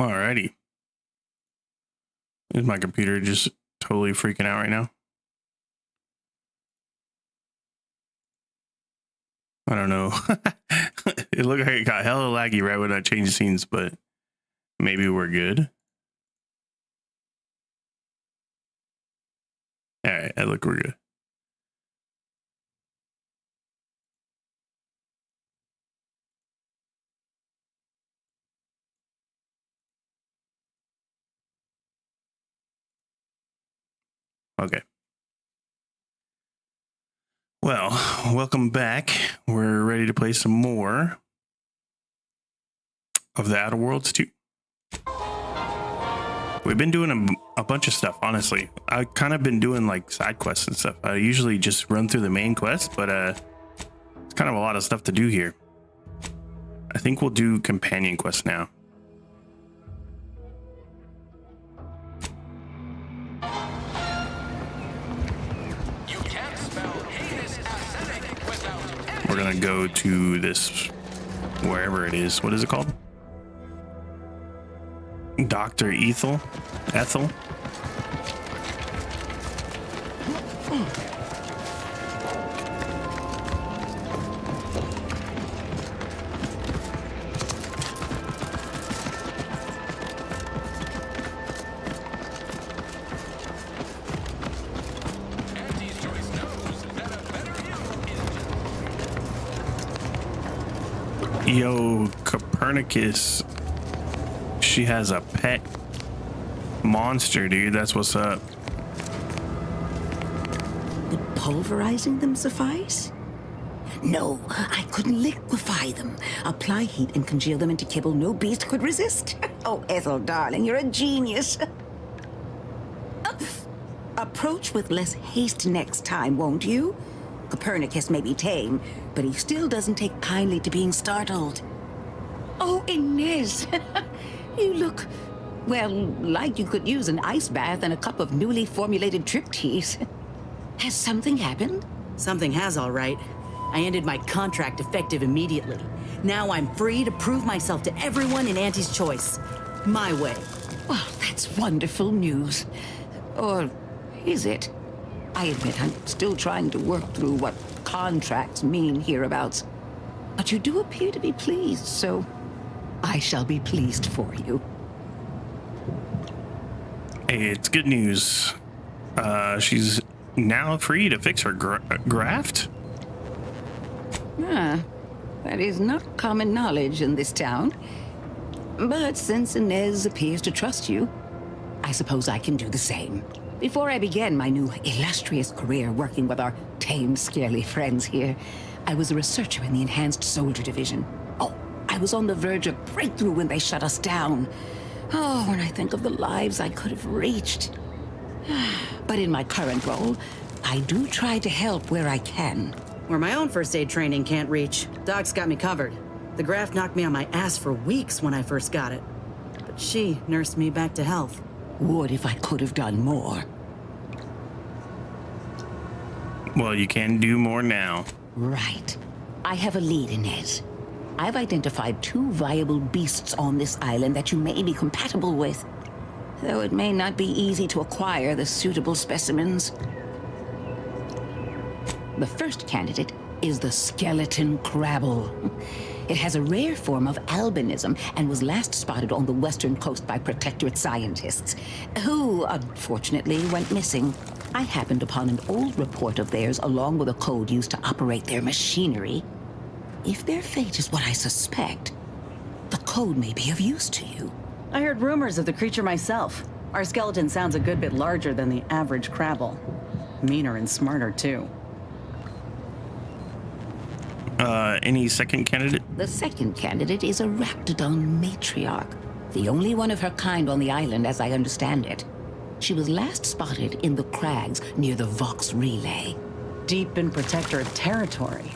Alrighty. Is my computer just totally freaking out right now? I don't know. It looked like it got hella laggy right when I changed scenes, but maybe we're good. All right, I look, we're good. Okay. Well, welcome back. We're ready to play some more of the Outer Worlds 2. We've been doing a bunch of stuff, honestly. I've kind of been doing like side quests and stuff. I usually just run through the main quest, but it's kind of a lot of stuff to do here. I think we'll do companion quests now. We're gonna go to this, wherever it is. What is it called? Dr. Ethel. Yo, Copernicus. She has a pet monster, dude. That's what's up. Would pulverizing them suffice? No, I couldn't liquefy them. Apply heat and congeal them into kibble no beast could resist. Oh, Ethel, darling, you're a genius. Approach with less haste next time, won't you? Copernicus may be tame, but he still doesn't take kindly to being startled. Oh, Inez, you look, well, like you could use an ice bath and a cup of newly formulated trip teas. Has something happened? Something has, all right. I ended my contract effective immediately. Now I'm free to prove myself to everyone in Auntie's choice. My way. Well, that's wonderful news. Or is it? I admit I'm still trying to work through what contracts mean hereabouts. But you do appear to be pleased, so I shall be pleased for you. Hey, it's good news. She's now free to fix her graft. Ah, that is not common knowledge in this town. But since Inez appears to trust you, I suppose I can do the same. Before I began my new illustrious career working with our tame, scarily friends here, I was a researcher in the Enhanced Soldier Division. Oh, I was on the verge of breakthrough when they shut us down. Oh, when I think of the lives I could have reached. But in my current role, I do try to help where I can. Where my own first aid training can't reach, Doc's got me covered. The graft knocked me on my ass for weeks when I first got it. But she nursed me back to health. Would if I could have done more. Well, you can do more now. Right. I have a lead, Inez. I've identified 2 viable beasts on this island that you may be compatible with. Though it may not be easy to acquire the suitable specimens. The first candidate is the skeleton crabble. It has a rare form of albinism and was last spotted on the western coast by Protectorate scientists, who unfortunately went missing. I happened upon an old report of theirs along with a code used to operate their machinery. If their fate is what I suspect, the code may be of use to you. I heard rumors of the creature myself. Our skeleton sounds a good bit larger than the average crabble. Meaner and smarter, too. Any second candidate? The second candidate is a Raptidon matriarch, the only one of her kind on the island as I understand it. She was last spotted in the crags near the Vox Relay. Deep in Protectorate territory.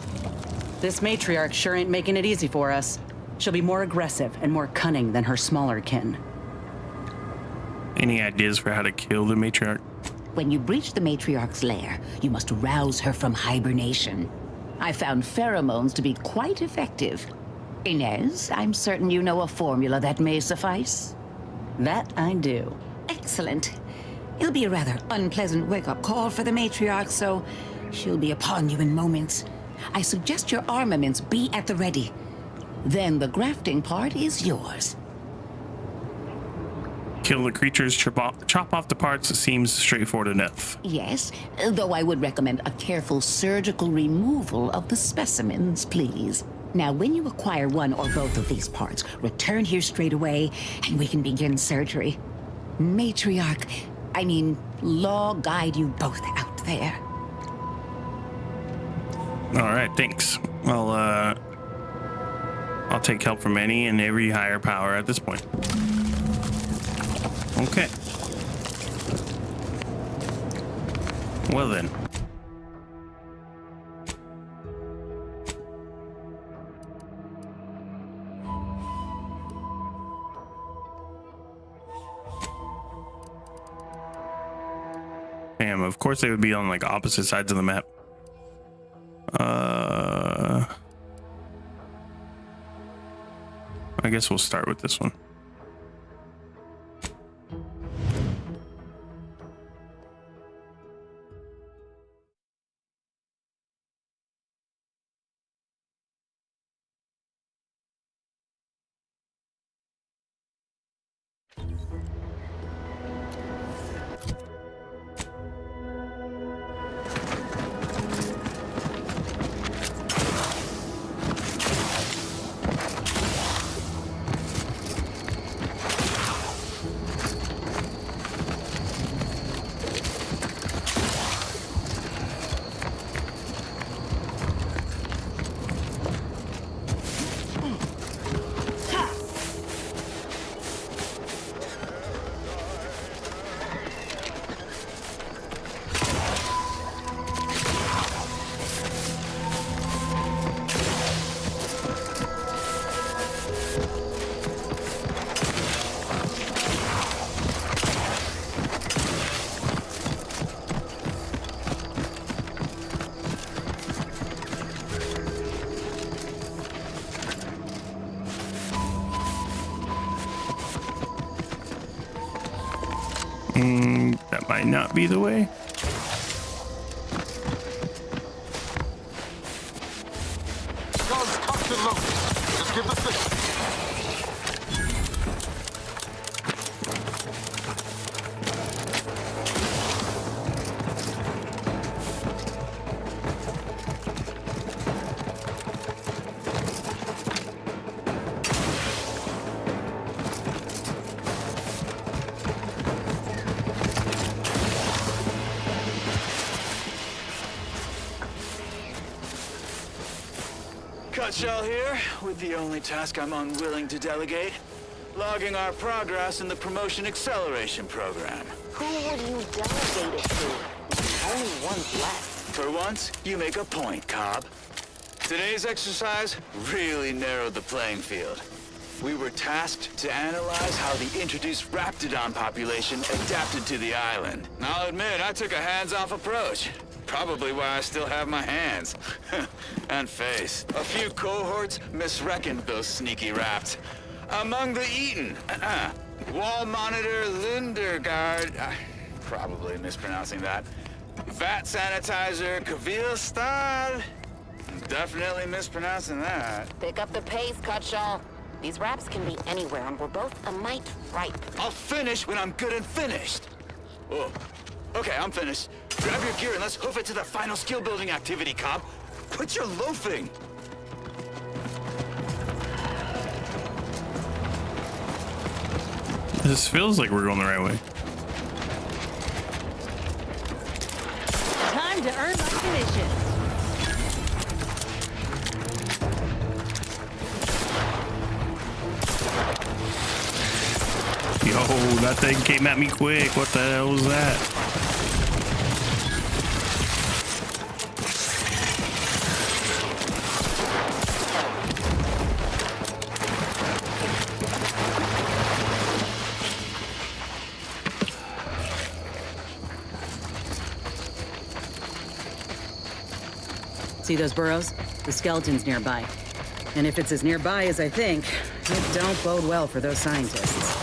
This matriarch sure ain't making it easy for us. She'll be more aggressive and more cunning than her smaller kin. Any ideas for how to kill the matriarch? When you breach the matriarch's lair, you must rouse her from hibernation. I found pheromones to be quite effective. Inez, I'm certain you know a formula that may suffice. That I do. Excellent. It'll be a rather unpleasant wake-up call for the matriarch, so she'll be upon you in moments. I suggest your armaments be at the ready. Then the grafting part is yours. Kill the creatures, chop off the parts. It seems straightforward enough. Yes, though I would recommend a careful surgical removal of the specimens, please. Now, when you acquire one or both of these parts, return here straight away, and we can begin surgery. Matriarch, Law guide you both out there. All right, thanks. I'll take help from any and every higher power at this point. Okay. Well then. Damn, of course they would be on like opposite sides of the map. I guess we'll start with this one. That might not be the way. Guns cocked and loaded. Just give the signal. Shell here, with the only task I'm unwilling to delegate. Logging our progress in the Promotion Acceleration Program. Who would you delegate it to? There's only one left. For once, you make a point, Cobb. Today's exercise really narrowed the playing field. We were tasked to analyze how the introduced Raptidon population adapted to the island. I'll admit, I took a hands-off approach. Probably why I still have my hands. And face. A few cohorts misreckoned those sneaky rats. Among the Eaton, Wall Monitor Lundergaard, probably mispronouncing that. Vat Sanitizer Kavil Stad, definitely mispronouncing that. Pick up the pace, Cutshaw. These raps can be anywhere, and we're both a mite ripe. I'll finish when I'm good and finished. Oh, okay, I'm finished. Grab your gear and let's hoof it to the final skill-building activity, Cobb. Quit your loafing! This feels like we're going the right way. Time to earn my commission. Yo, that thing came at me quick. What the hell was that? See those burrows? The skeleton's nearby. And if it's as nearby as I think, it don't bode well for those scientists.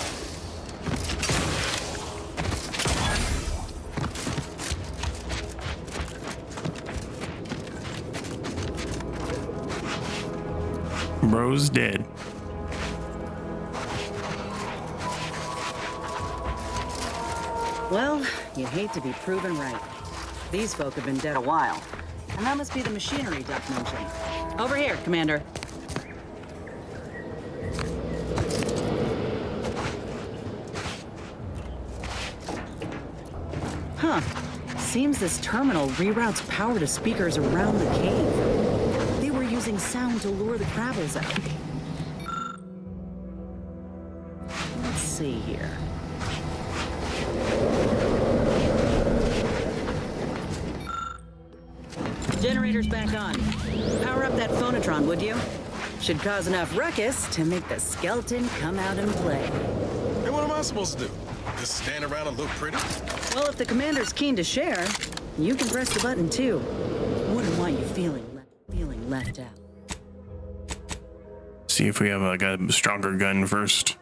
Bro's dead. Well, you hate to be proven right. These folk have been dead a while. And that must be the machinery Duck mentioned. Over here, Commander. Huh. Seems this terminal reroutes power to speakers around the cave. They were using sound to lure the Krabbles out. Let's see here. Generator's back on. Power up that phonotron, would you? Should cause enough ruckus to make the skeleton come out and play. Hey, what am I supposed to do? Just stand around and look pretty? Well, if the commander's keen to share, you can press the button too. Wouldn't want you feeling left out. See if we have like a stronger gun first.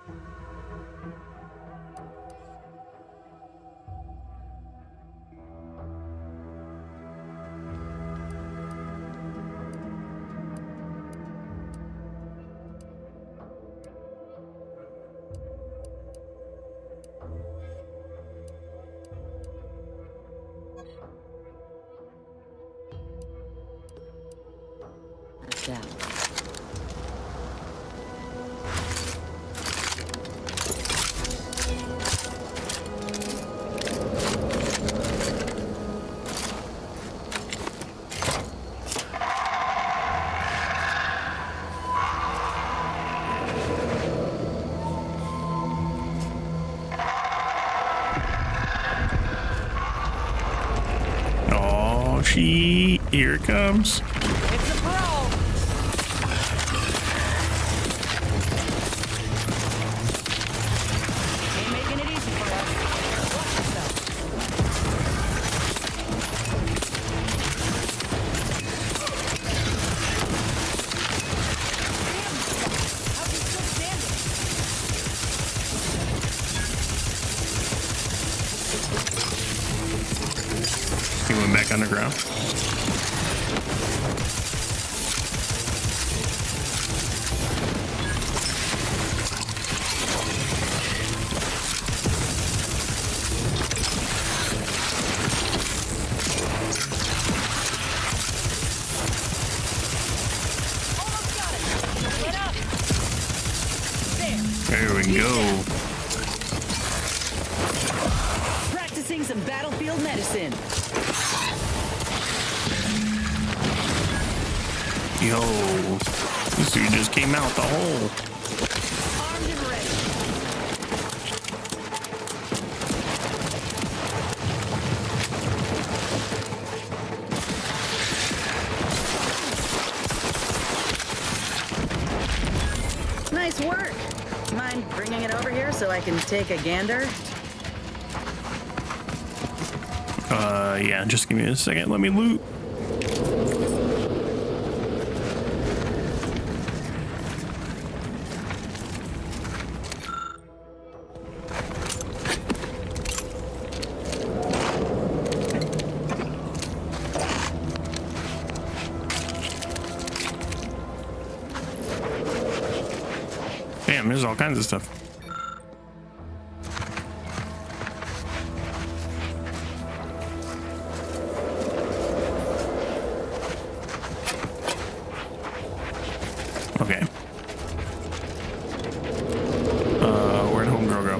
That's down. Oh, here it comes. It's a pro! Ain't making it easy for us. Watch yourself. How's he still standing? He went back underground. Almost got it. Get up. There. There we go. Practicing some battlefield medicine. Yo, this dude just came out the hole. Armed and ready. Nice work. Mind bringing it over here so I can take a gander? Yeah, just give me a second. Let me loot. Damn, there's all kinds of stuff. Okay. Where'd homegirl go?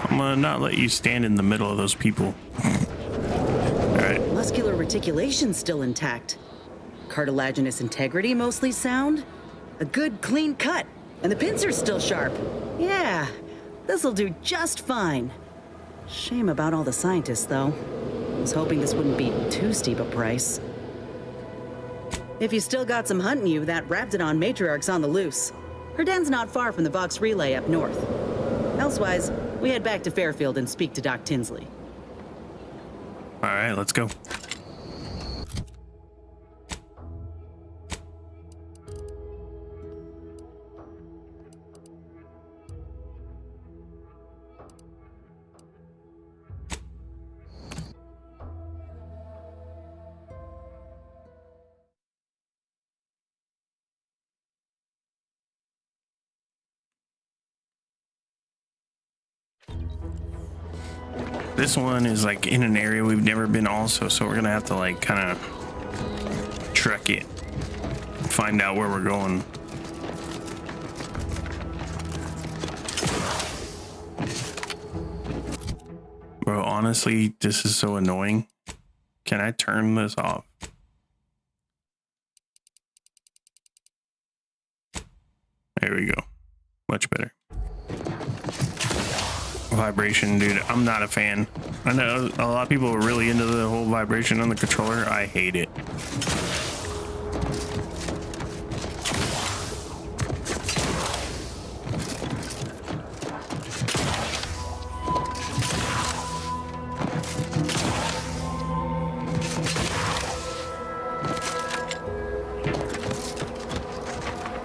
I'm gonna not let you stand in the middle of those people. Alright. Muscular reticulation's still intact. Cartilaginous integrity mostly sound. A good clean cut. And the pincer's still sharp. Yeah, this'll do just fine. Shame about all the scientists, though. Was hoping this wouldn't be too steep a price. If you still got some hunting you, that Raptidon matriarch's on the loose. Her den's not far from the Vox Relay up north. Elsewise, we head back to Fairfield and speak to Doc Tinsley. Alright, let's go. This one is like in an area we've never been also, so we're gonna have to like kind of trek it, find out where we're going. Bro, honestly, this is so annoying. Can I turn this off? There we go. Much better. Vibration, dude. I'm not a fan. I know a lot of people are really into the whole vibration on the controller. I hate it.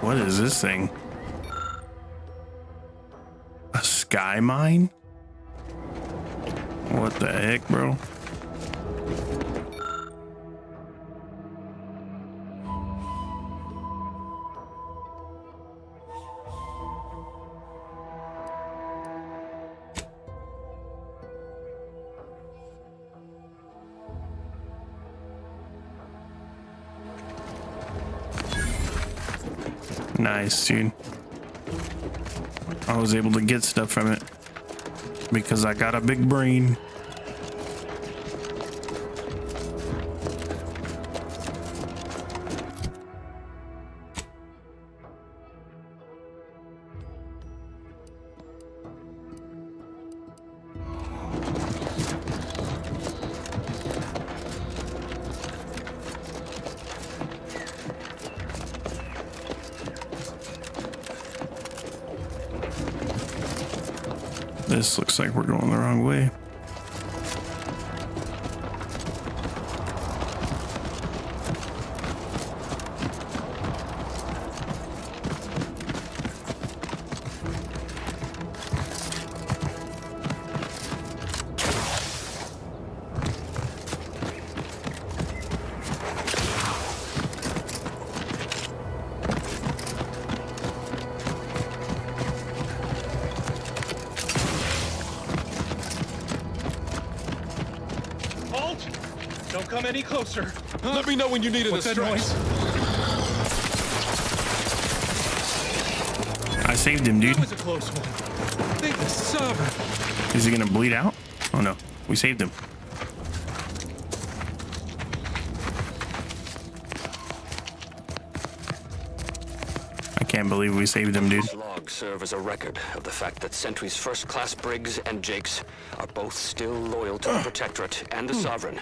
What is this thing? A sky mine? What the heck, bro? Nice, dude. I was able to get stuff from it because I got a big brain. This looks like we're going the wrong way. Don't come any closer. Let me know when you need it. What's that noise? I saved him, dude. That was a close one. Thank the Sovereign. Is he gonna bleed out? Oh no, we saved him. I can't believe we saved him, dude. These logs serve as a record of the fact that Sentry's first-class Briggs and Jakes are both still loyal to the Protectorate and the Sovereign,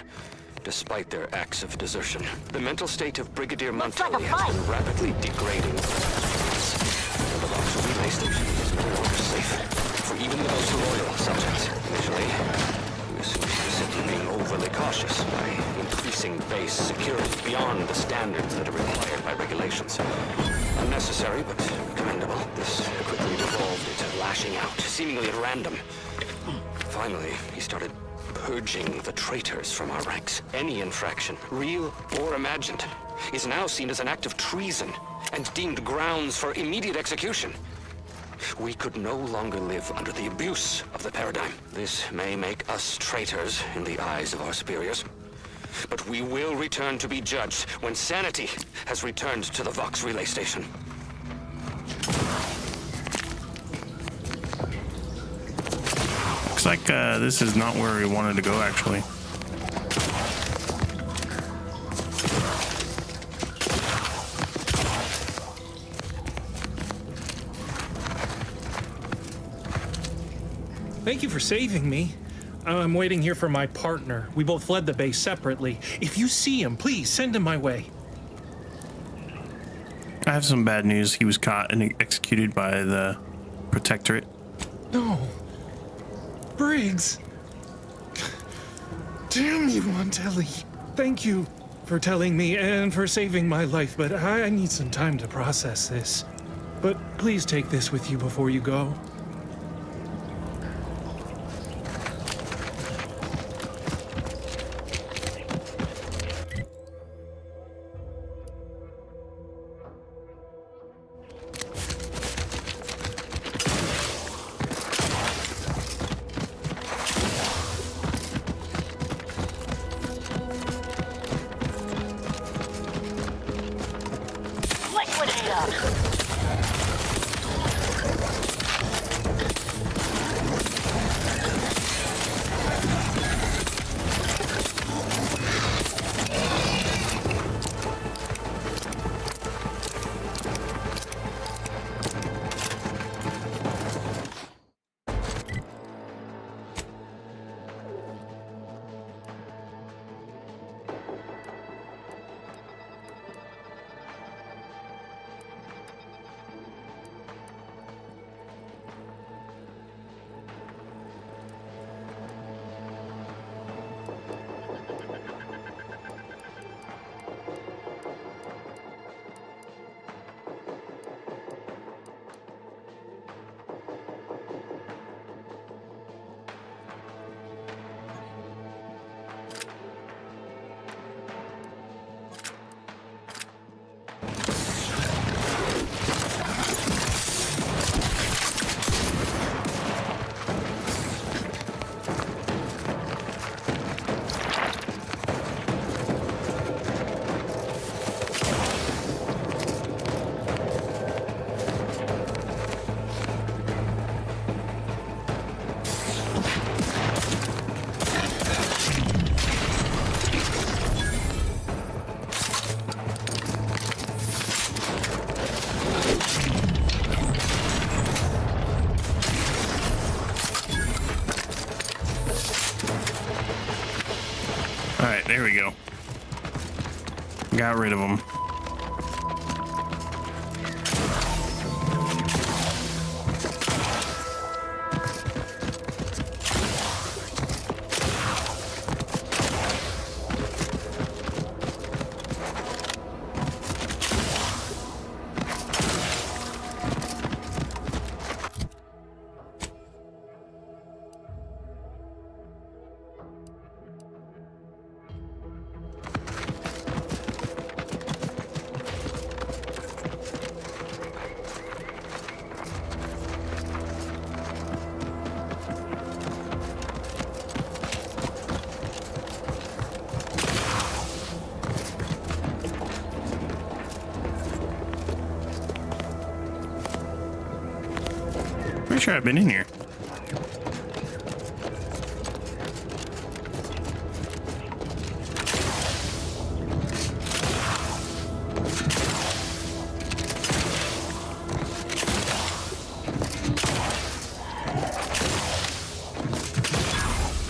despite their acts of desertion. The mental state of Brigadier Montelli has been rapidly degrading. And the Vox relay station is no longer safe for even the most loyal subjects. Initially, we assumed she was simply being overly cautious by increasing base security beyond the standards that are required by regulations. Unnecessary, but commendable. This quickly devolved into lashing out, seemingly at random. Finally, he started purging the traitors from our ranks. Any infraction, real or imagined, is now seen as an act of treason and deemed grounds for immediate execution. We could no longer live under the abuse of the paradigm. This may make us traitors in the eyes of our superiors, but we will return to be judged when sanity has returned to the Vox relay station. Looks like this is not where we wanted to go, actually. Thank you for saving me. I'm waiting here for my partner. We both fled the base separately. If you see him, please send him my way. I have some bad news. He was caught and executed by the Protectorate. No. Briggs. Damn you, Montelli. Thank you for telling me and for saving my life, but I need some time to process this. But please take this with you before you go. All right, there we go. Got rid of them. Pretty sure I've been in here.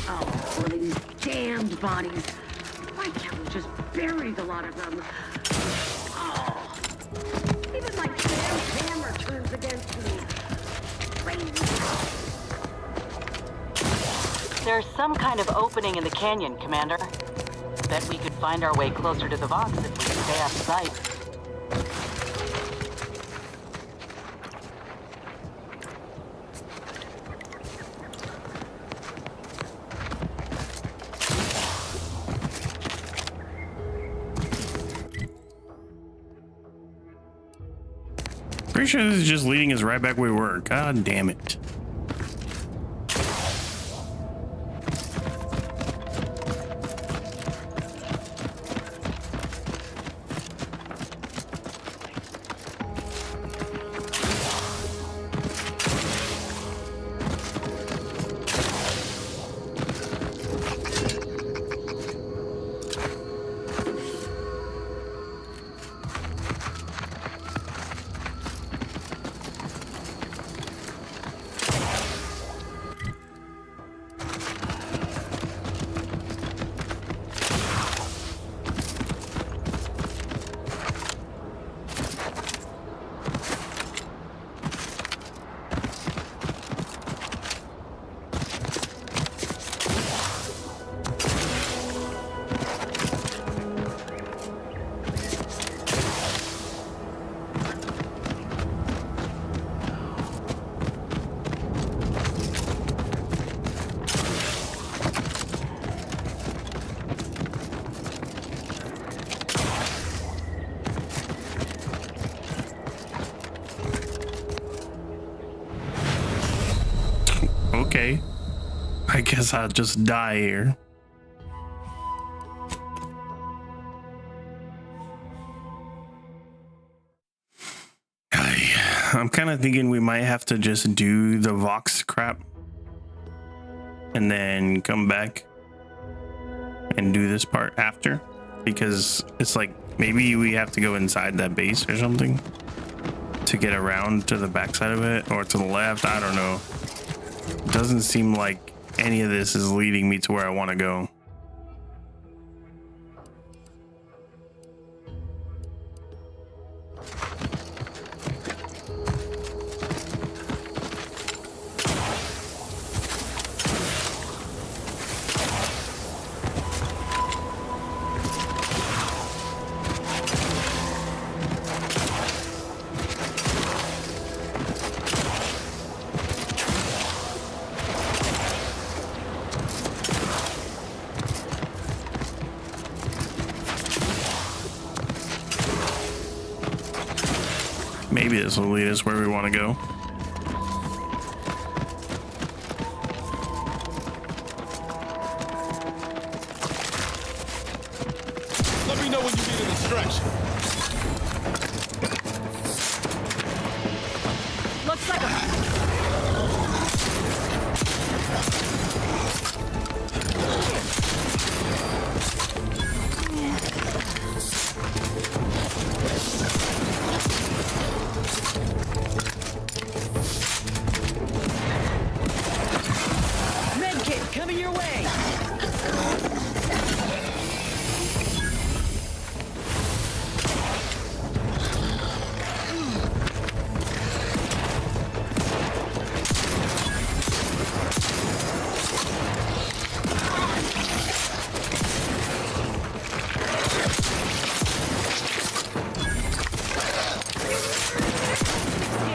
Oh, one of these damned bodies. Why can't we just bury the lot of them? Oh, even my damn hammer turns against me. There's some kind of opening in the canyon, Commander. Bet we could find our way closer to the Vox if we stay out of sight. Pretty sure this is just leading us right back where we were. God damn it. Okay. I guess I'll just die here. I'm kind of thinking we might have to just do the Vox crap and then come back and do this part after, because it's like maybe we have to go inside that base or something to get around to the backside of it, or to the left. I don't know. It doesn't seem like any of this is leading me to where I want to go. Maybe this will lead us where we want to go. Let me know when you need an distraction. Looks like a... Medkit coming your way!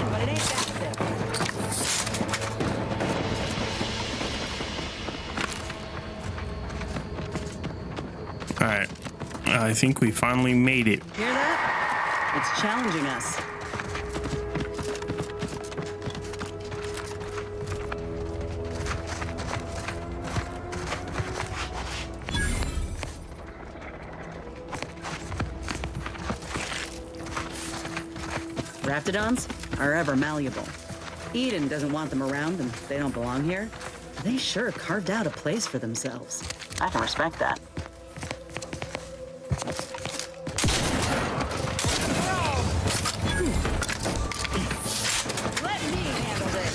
But it ain't that simple. All right. I think we finally made it. Hear that? It's challenging us. Raptidons are ever malleable. Eden doesn't want them around and they don't belong here. They sure carved out a place for themselves. I can respect that. Let me handle this.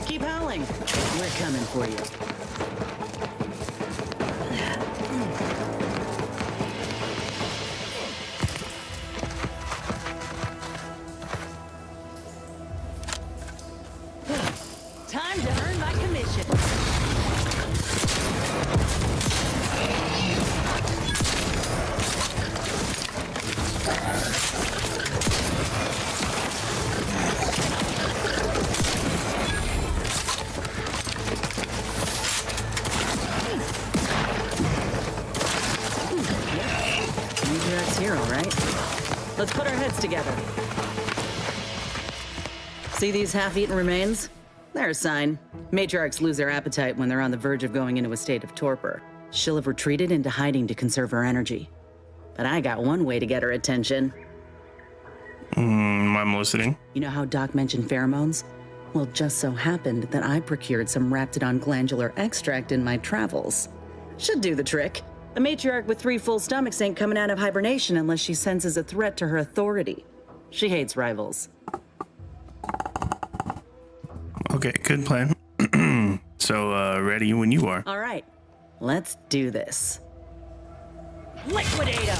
Keep howling. We're coming for you. Time to earn my commission. Meteorite's here, all right. Let's put our heads together. See these half-eaten remains? They're a sign. Matriarchs lose their appetite when they're on the verge of going into a state of torpor. She'll have retreated into hiding to conserve her energy. But I got one way to get her attention. I'm listening. You know how Doc mentioned pheromones? Well, it just so happened that I procured some Raptidon glandular extract in my travels. Should do the trick. A matriarch with 3 full stomachs ain't coming out of hibernation unless she senses a threat to her authority. She hates rivals. Okay, good plan. So, ready when you are. All right, let's do this. Liquidate 'em!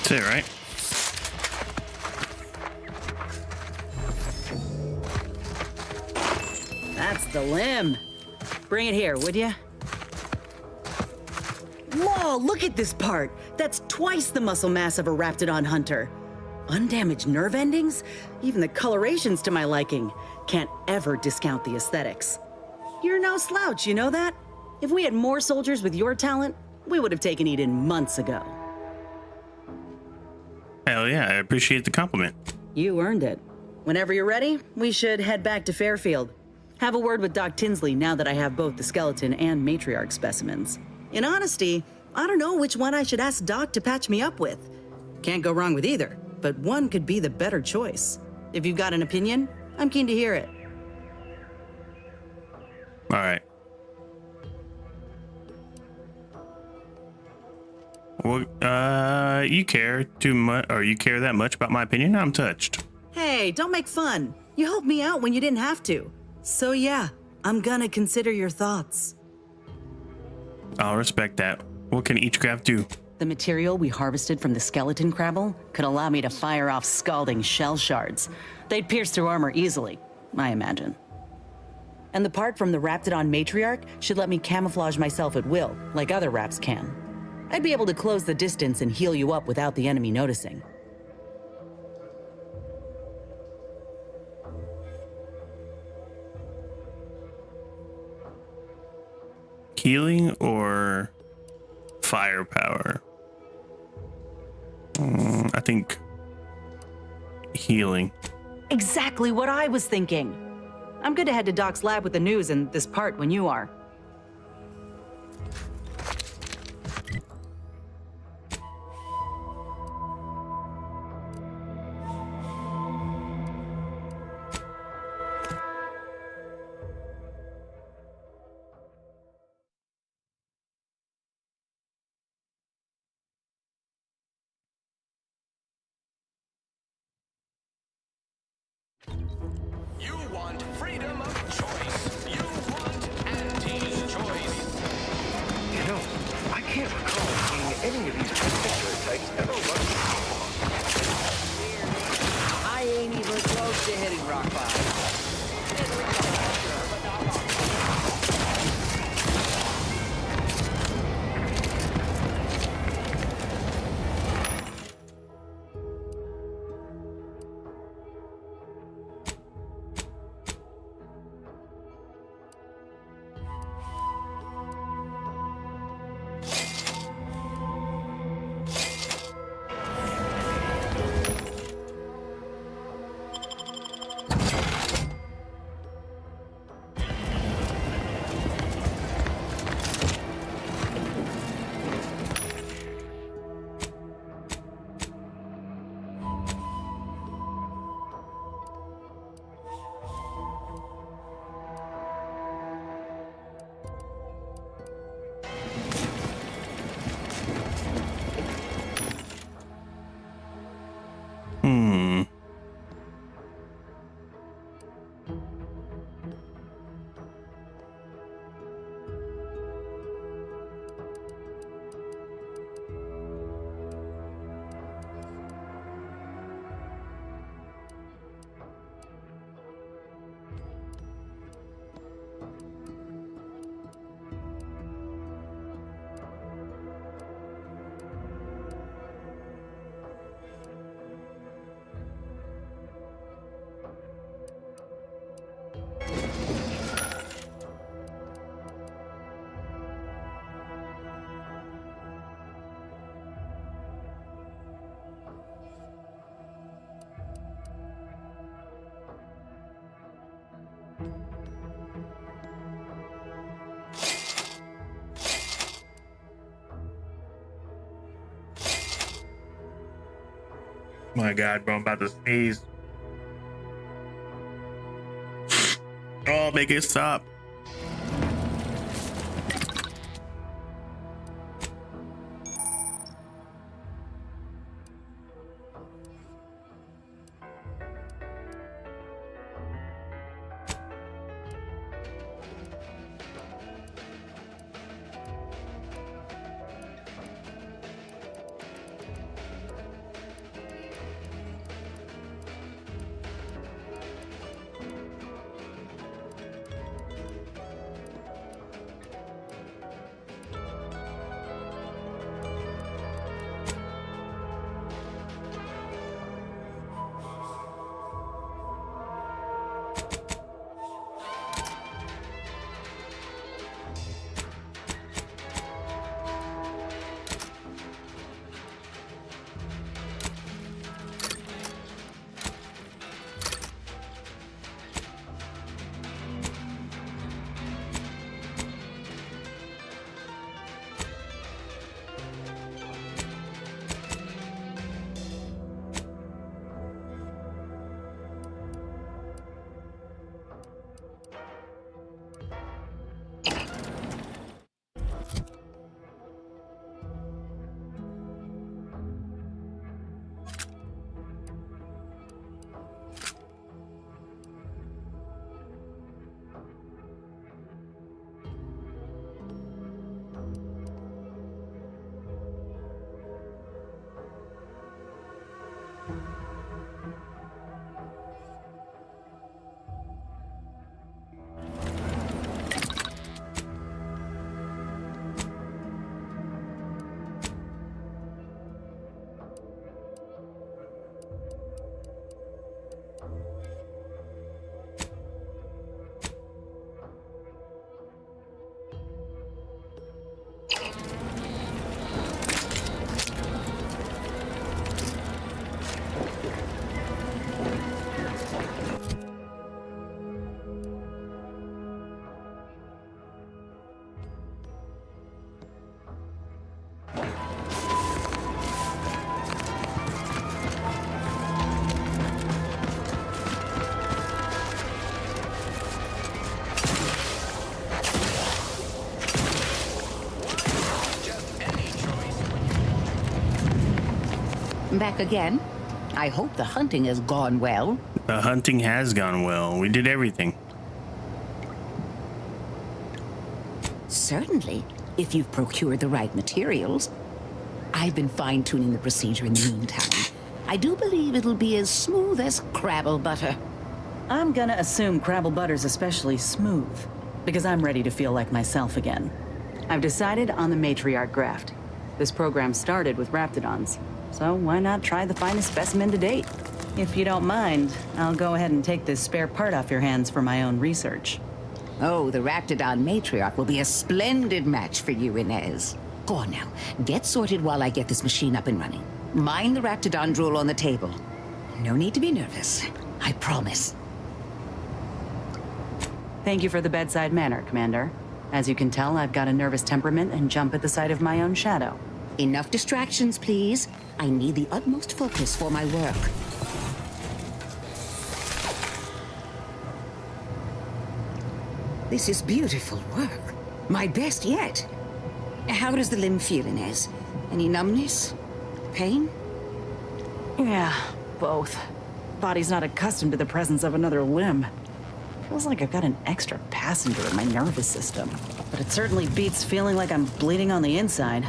That's it, right? That's the limb. Bring it here, would you? Whoa, look at this part. That's twice the muscle mass of a Raptidon hunter. Undamaged nerve endings? Even the coloration's to my liking. Can't ever discount the aesthetics. You're no slouch, you know that? If we had more soldiers with your talent, we would have taken Eden months ago. Hell yeah, I appreciate the compliment. You earned it. Whenever you're ready, we should head back to Fairfield. Have a word with Doc Tinsley now that I have both the skeleton and matriarch specimens. In honesty, I don't know which one I should ask Doc to patch me up with. Can't go wrong with either, but one could be the better choice. If you've got an opinion, I'm keen to hear it. All right. Well, you care too much, or you care that much about my opinion? I'm touched. Hey, don't make fun. You helped me out when you didn't have to. So yeah, I'm gonna consider your thoughts. I'll respect that. What can each craft do? The material we harvested from the skeleton crabble could allow me to fire off scalding shell shards. They'd pierce through armor easily, I imagine. And the part from the Raptidon matriarch should let me camouflage myself at will, like other Raps can. I'd be able to close the distance and heal you up without the enemy noticing. Healing or firepower? I think healing. Exactly what I was thinking. I'm good to head to Doc's lab with the news and this part when you are. You want freedom of choice. You want Auntie's choice. You know, I can't recall seeing any of these particular types ever run. I ain't even close to hitting rock bottom. My God, bro, I'm about to sneeze. Oh, make it stop. Back again? I hope the hunting has gone well. The hunting has gone well. We did everything. Certainly, if you've procured the right materials. I've been fine-tuning the procedure in the meantime. I do believe it'll be as smooth as Crabble butter. I'm gonna assume Crabble butter's especially smooth, because I'm ready to feel like myself again. I've decided on the matriarch graft. This program started with Raptidons, so why not try the finest specimen to date? If you don't mind, I'll go ahead and take this spare part off your hands for my own research. Oh, the Raptidon matriarch will be a splendid match for you, Inez. Go on now, get sorted while I get this machine up and running. Mind the Raptidon drool on the table. No need to be nervous, I promise. Thank you for the bedside manner, Commander. As you can tell, I've got a nervous temperament and jump at the sight of my own shadow. Enough distractions, please. I need the utmost focus for my work. This is beautiful work. My best yet. How does the limb feel, Inez? Any numbness? Pain? Yeah, both. Body's not accustomed to the presence of another limb. Feels like I've got an extra passenger in my nervous system. But it certainly beats feeling like I'm bleeding on the inside.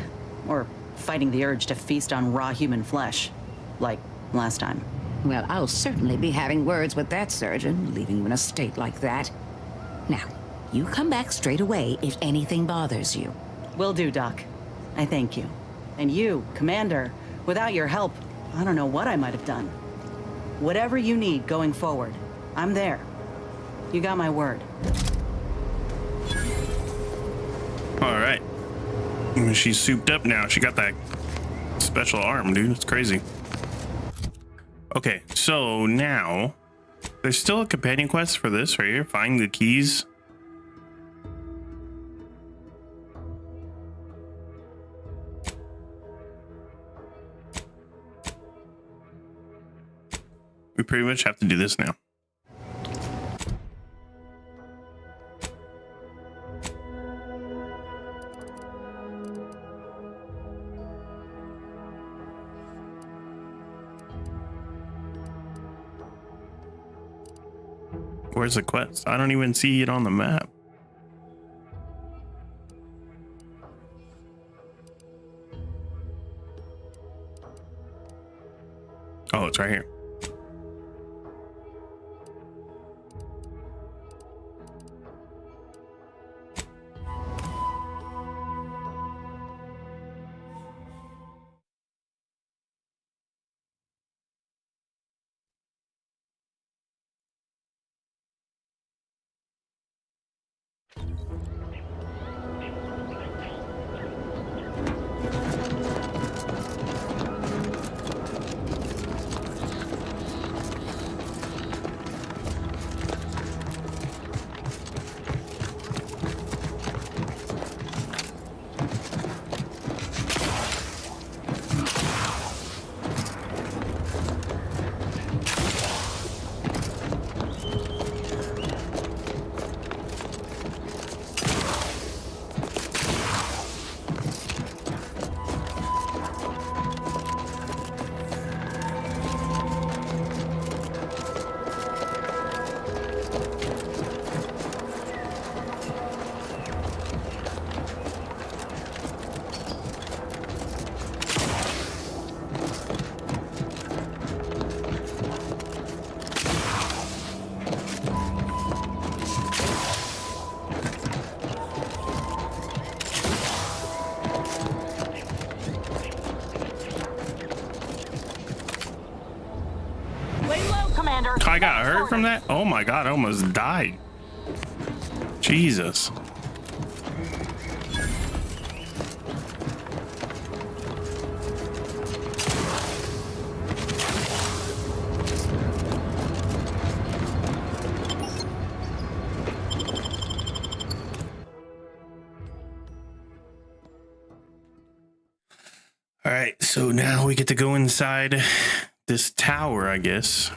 Or fighting the urge to feast on raw human flesh. Like last time. Well, I'll certainly be having words with that surgeon, leaving you in a state like that. Now, you come back straight away if anything bothers you. Will do, Doc. I thank you. And you, Commander, without your help, I don't know what I might have done. Whatever you need going forward, I'm there. You got my word. All right. She's souped up now. She got that special arm, dude. It's crazy. Okay, so now there's still a companion quest for this right here. Find the keys. We pretty much have to do this now. Where's the quest? I don't even see it on the map. Oh, it's right here. I got hurt from that? Oh my god, I almost died. Jesus. All right, so now we get to go inside this tower, I guess.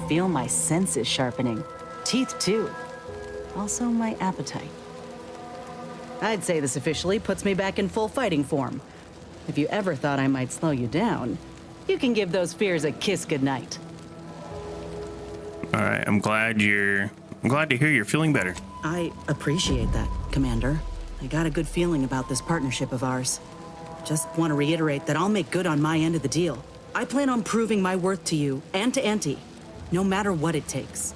feel my senses sharpening. Teeth, too. Also, my appetite. I'd say this officially puts me back in full fighting form. If you ever thought I might slow you down, you can give those fears a kiss goodnight. All right, I'm glad to hear you're feeling better. I appreciate that, Commander. I got a good feeling about this partnership of ours. Just want to reiterate that I'll make good on my end of the deal. I plan on proving my worth to you and to Auntie, no matter what it takes.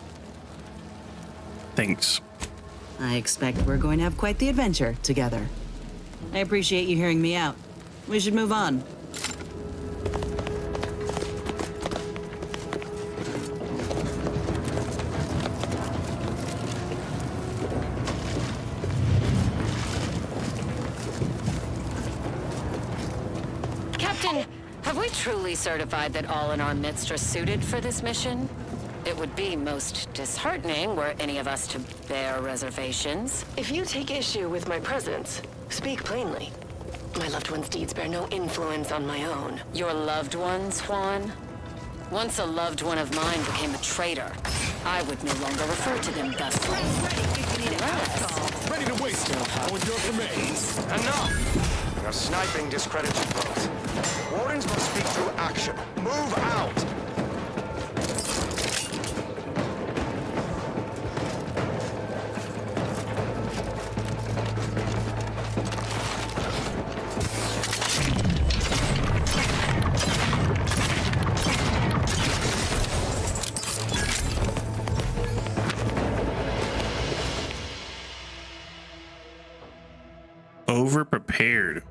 Thanks. I expect we're going to have quite the adventure together. I appreciate you hearing me out. We should move on. Captain, have we truly certified that all in our midst are suited for this mission? It would be most disheartening were any of us to bear reservations. If you take issue with my presence, speak plainly. My loved one's deeds bear no influence on my own. Your loved ones, Juan? Once a loved one of mine became a traitor, I would no longer refer to them thusly. Ready to wait on your command. Enough! Your sniping discredits you both. Wardens must speak through action. Move out! Over prepared.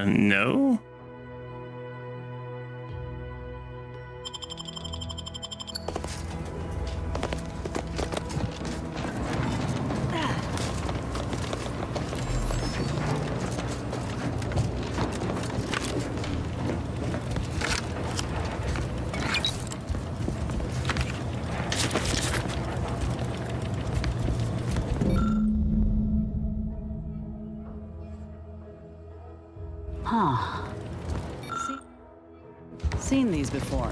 No. Huh. Seen these before.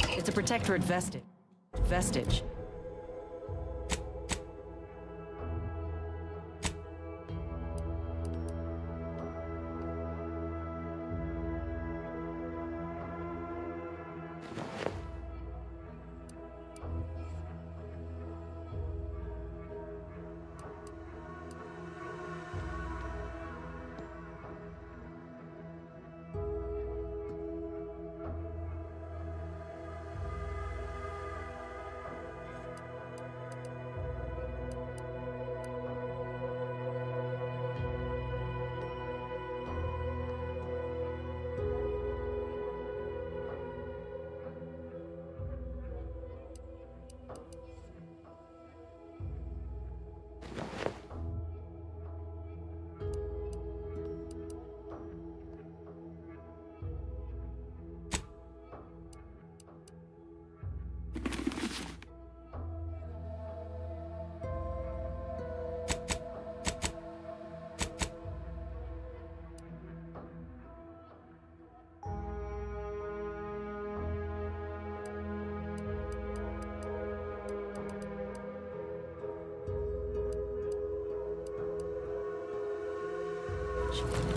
It's a Protectorate vestige.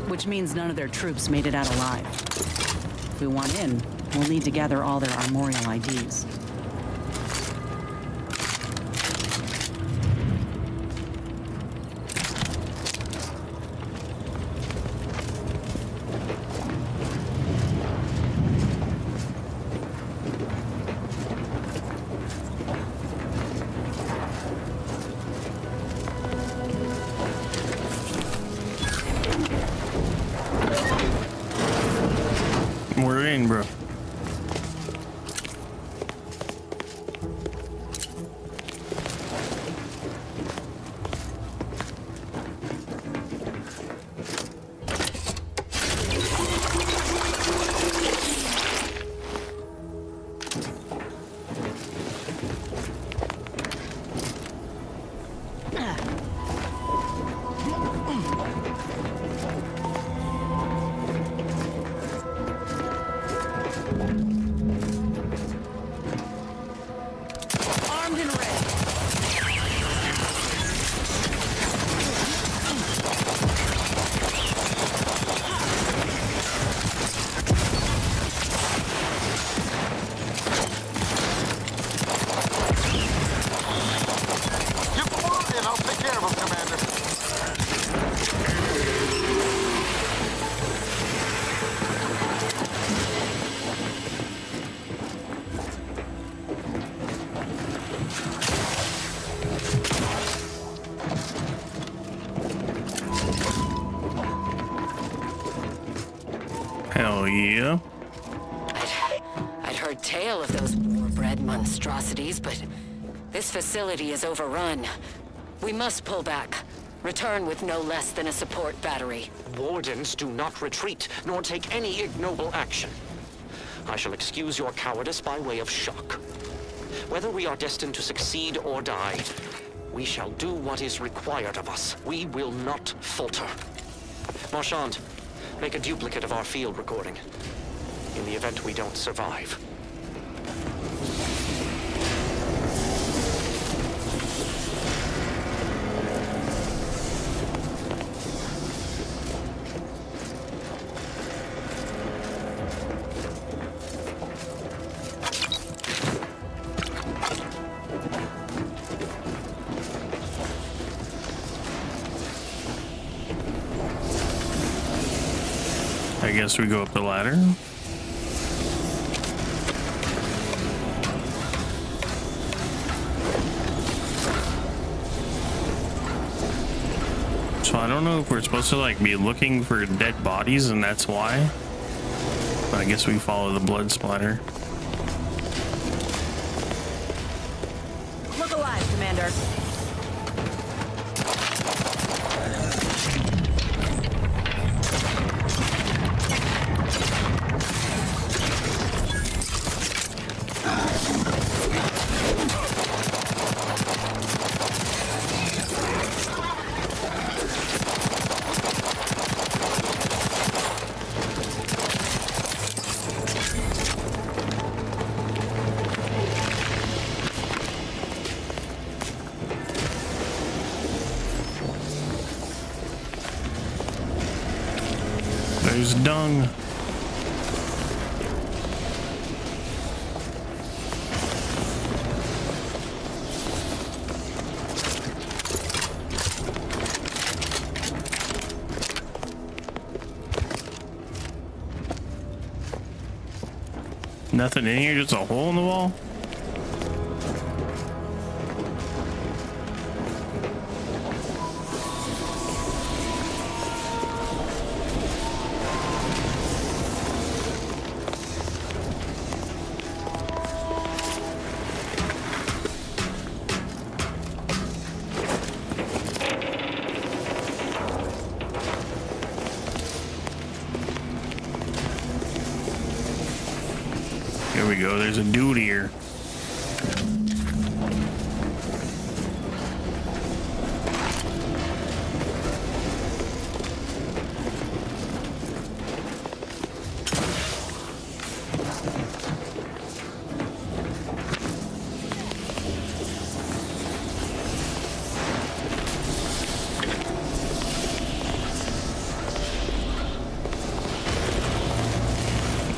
Which means none of their troops made it out alive. If we want in, we'll need to gather all their armorial IDs. We're in, bro. Hell yeah. I'd heard tale of those war-bred monstrosities, but this facility is overrun. We must pull back. Return with no less than a support battery. Wardens do not retreat, nor take any ignoble action. I shall excuse your cowardice by way of shock. Whether we are destined to succeed or die, we shall do what is required of us. We will not falter. Marchand, make a duplicate of our field recording. In the event we don't survive. I guess we go up the ladder. So I don't know if we're supposed to like be looking for dead bodies and that's why. But I guess we follow the blood splatter. Look alive, Commander. dung. Nothing in here, just a hole in the wall. Here we go. There's a dude here.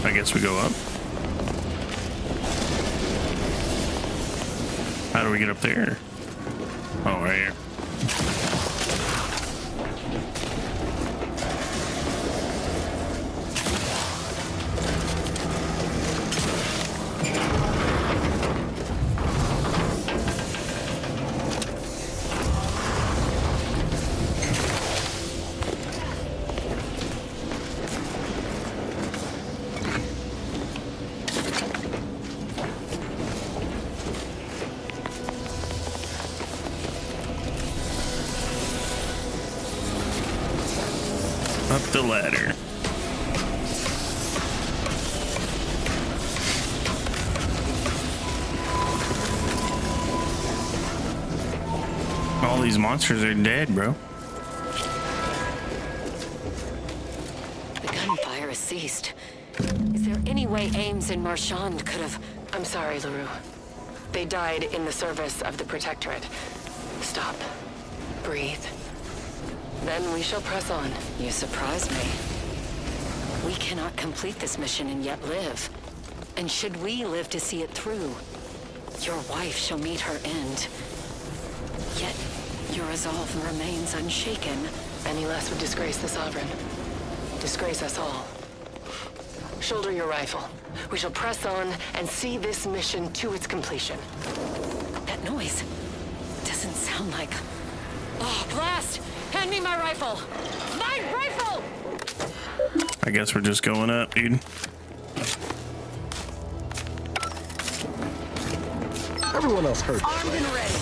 I guess we go up. How do we get up there? Oh, right here. Up the ladder. All these monsters are dead, bro. The gunfire has ceased. Is there any way Ames and Marchand could have... I'm sorry, LaRue. They died in the service of the Protectorate. Stop. Breathe. Then we shall press on. You surprise me. We cannot complete this mission and yet live. And should we live to see it through, your wife shall meet her end. Yet, your resolve remains unshaken. Any less would disgrace the Sovereign. Disgrace us all. Shoulder your rifle. We shall press on and see this mission to its completion. That noise doesn't sound like... Oh, blast! Hand me my rifle! My rifle! I guess we're just going up, dude. Everyone else heard. Armed and ready.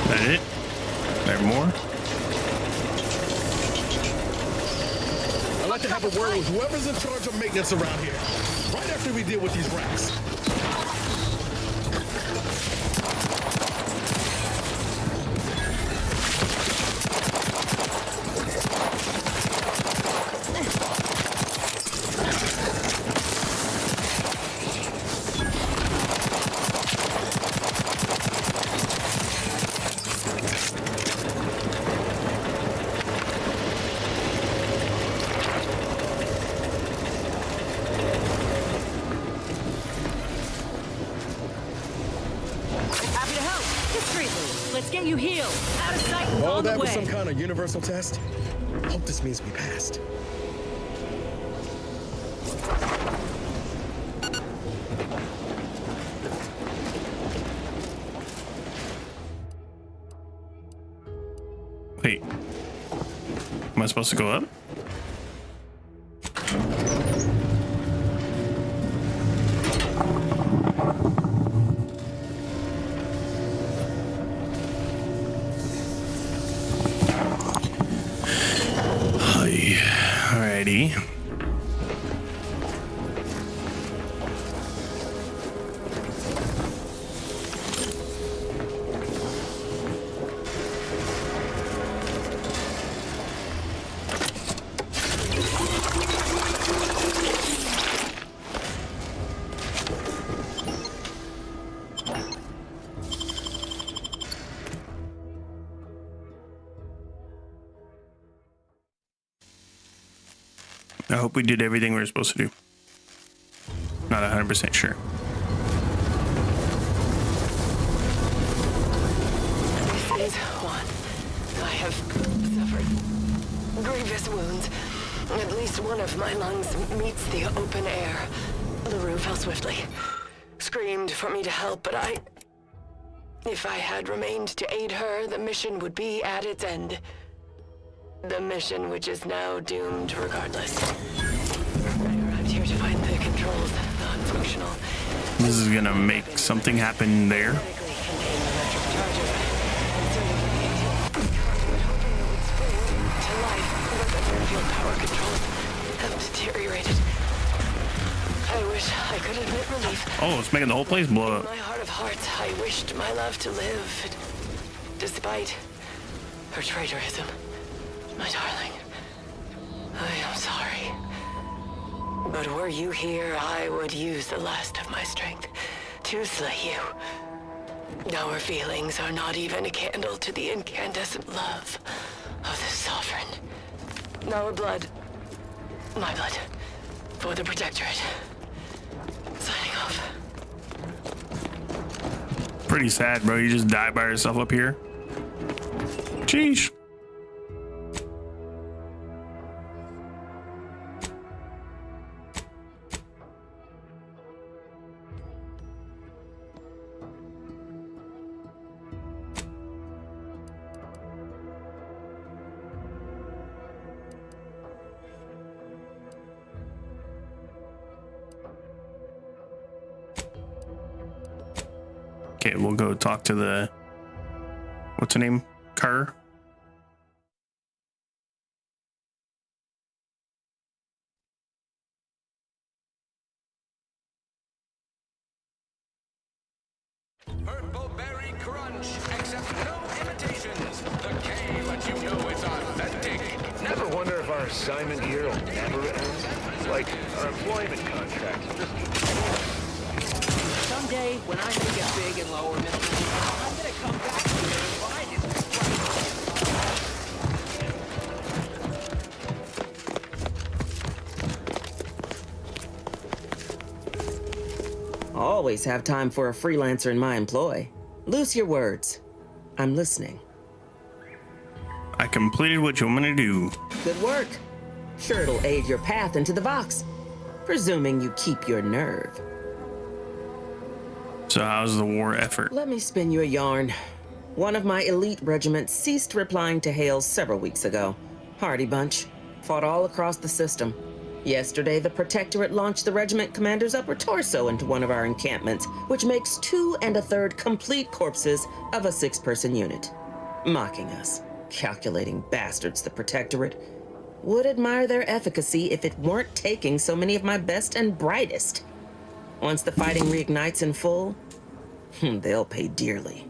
That it? There more? I'd like to have a word with whoever's in charge of maintenance around here. Right after we deal with these rats. get you healed. Out of sight and All on the that was way. some kind of universal test? Hope this means we passed. Wait. Am I supposed to go up? Alrighty. I hope we did everything we were supposed to do. Not 100% sure. Phase 1. I have suffered grievous wounds. At least one of my lungs meets the open air. LaRue fell swiftly. Screamed for me to help, but if I had remained to aid her, the mission would be at its end. The mission which is now doomed regardless. I arrived here to find the controls non-functional. This is gonna make something happen there. Power controls have deteriorated. I wish I could admit relief. Oh, it's making the whole place blow In up. my heart of hearts, I wished my love to live, despite her traitorism. My darling, I am sorry. But were you here, I would use the last of my strength to slay you. Our feelings are not even a candle to the incandescent love of the Sovereign. Our blood, my blood, for the Protectorate. Signing off. Pretty sad, bro. You just die by yourself up here. Sheesh. Okay, we'll go talk to the, what's her name? Kerr? Purple berry crunch. Accept no imitations. The K, but you know it's authentic. Never wonder if our assignment here will never end? Like our employment contract. Someday, when I make it big and lower middle, I'm gonna come back to you and find it. Always have time for a freelancer in my employ. Loose your words. I'm listening. I completed what you want me to do. Good work. Sure, it'll aid your path into the Vox. Presuming you keep your nerve. So how's the war effort? Let me spin you a yarn. One of my elite regiments ceased replying to hails several weeks ago. Hardy bunch. Fought all across the system. Yesterday, the Protectorate launched the regiment commander's upper torso into one of our encampments, which makes 2 1/3 complete corpses of a 6-person unit. Mocking us. Calculating bastards, the Protectorate. Would admire their efficacy if it weren't taking so many of my best and brightest. Once the fighting reignites in full, they'll pay dearly.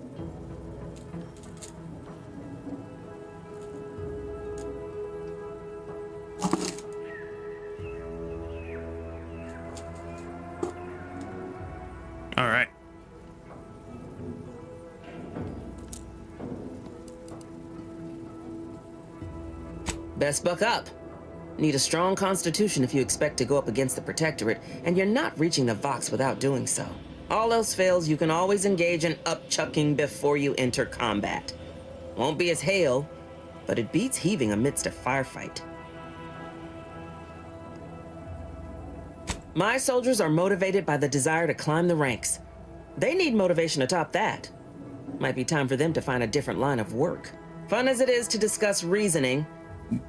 All right. Best buck up. Need a strong constitution if you expect to go up against the Protectorate, and you're not reaching the Vox without doing so. All else fails, you can always engage in upchucking before you enter combat. Won't be as hale, but it beats heaving amidst a firefight. My soldiers are motivated by the desire to climb the ranks. They need motivation to top that. Might be time for them to find a different line of work. Fun as it is to discuss reasoning,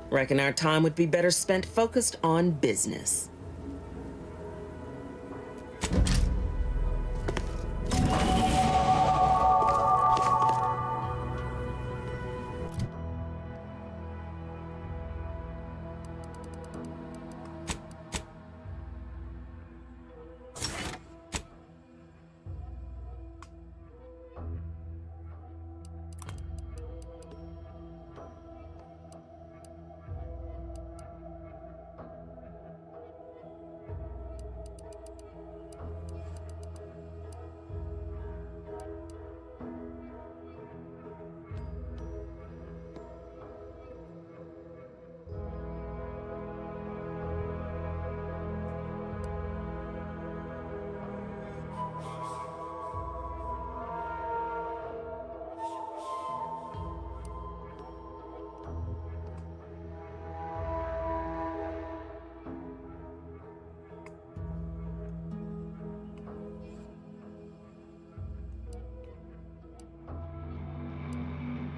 reckon our time would be better spent focused on business.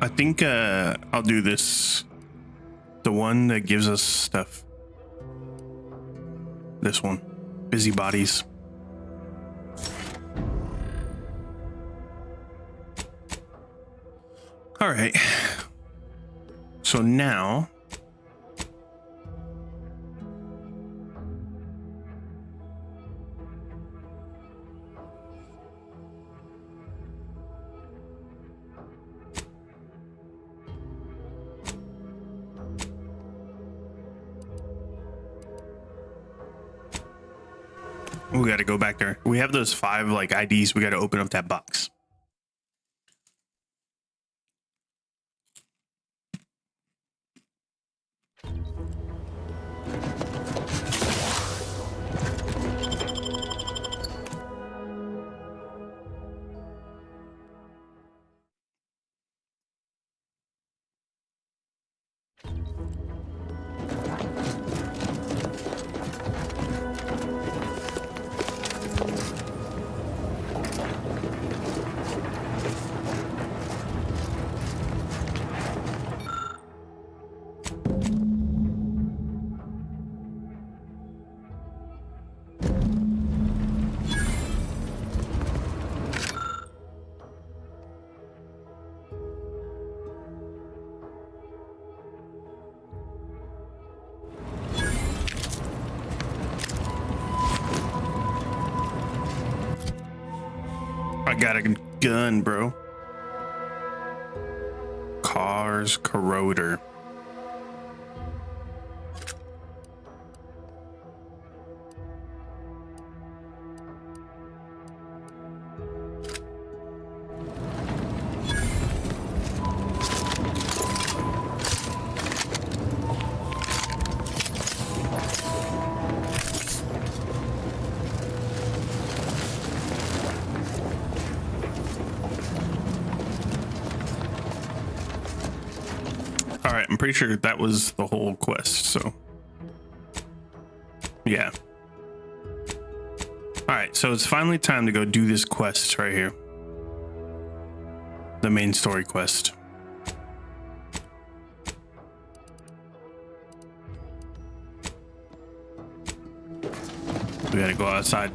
I think I'll do this. The one that gives us stuff. This one. Busybodies. All right. So now we got to go back there. We have those 5 like IDs. We got to open up that box. I got a gun, bro. Cars corroder. All right, I'm pretty sure that was the whole quest, so yeah. All right, so it's finally time to go do this quest right here. The main story quest. We gotta go outside.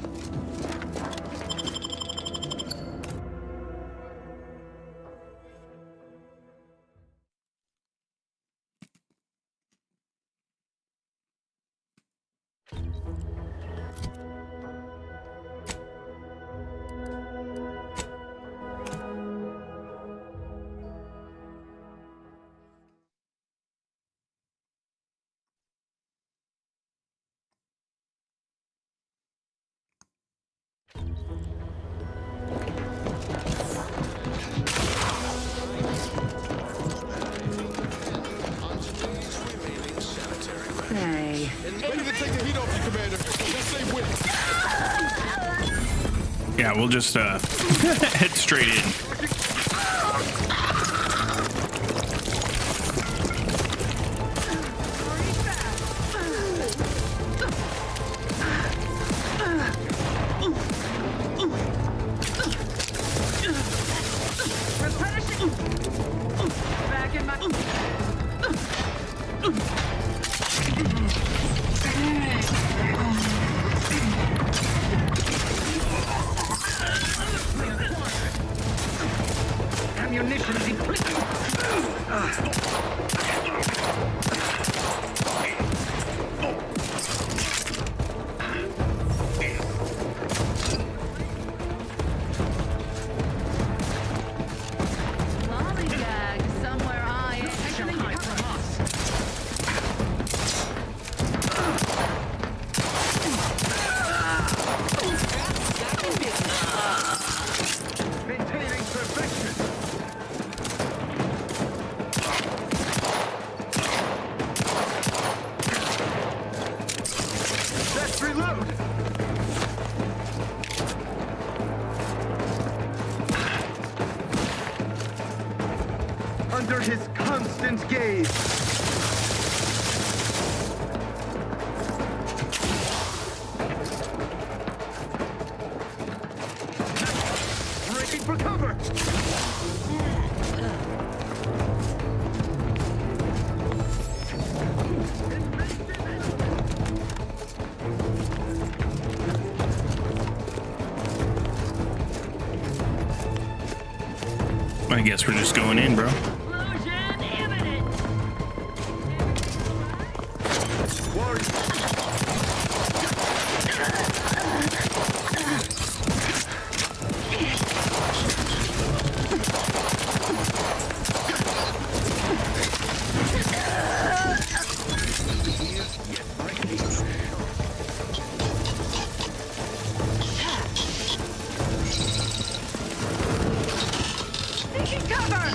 Yeah, we'll just head straight in. Back in my... Ammunition depleted. Lollygag somewhere I shall hide from us. Maintaining perfection. Let's reload. Under his constant gaze. Breaking for cover. I guess we're just going in, bro. Explosion imminent. Taking cover.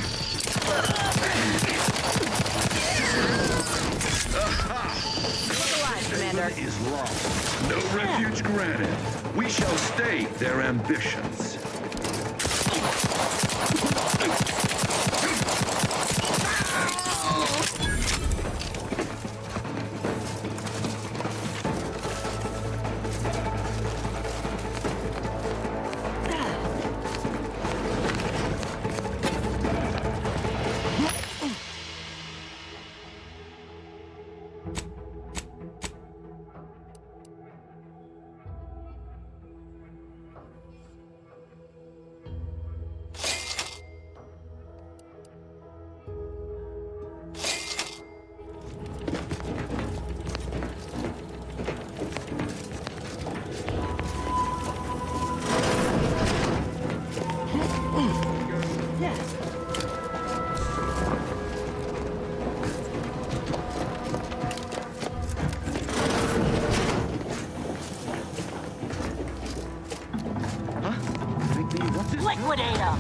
Commander is lost. No refuge granted. We shall stay their ambitions. Liquidate them!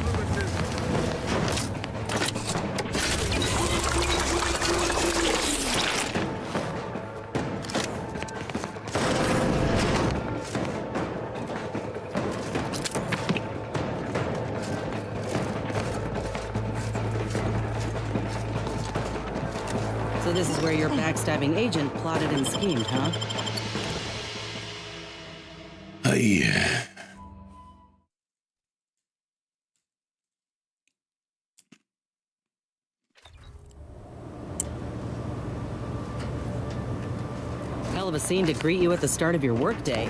So this is where your backstabbing agent plotted and schemed, huh? Yeah. Hell of a scene to greet you at the start of your workday.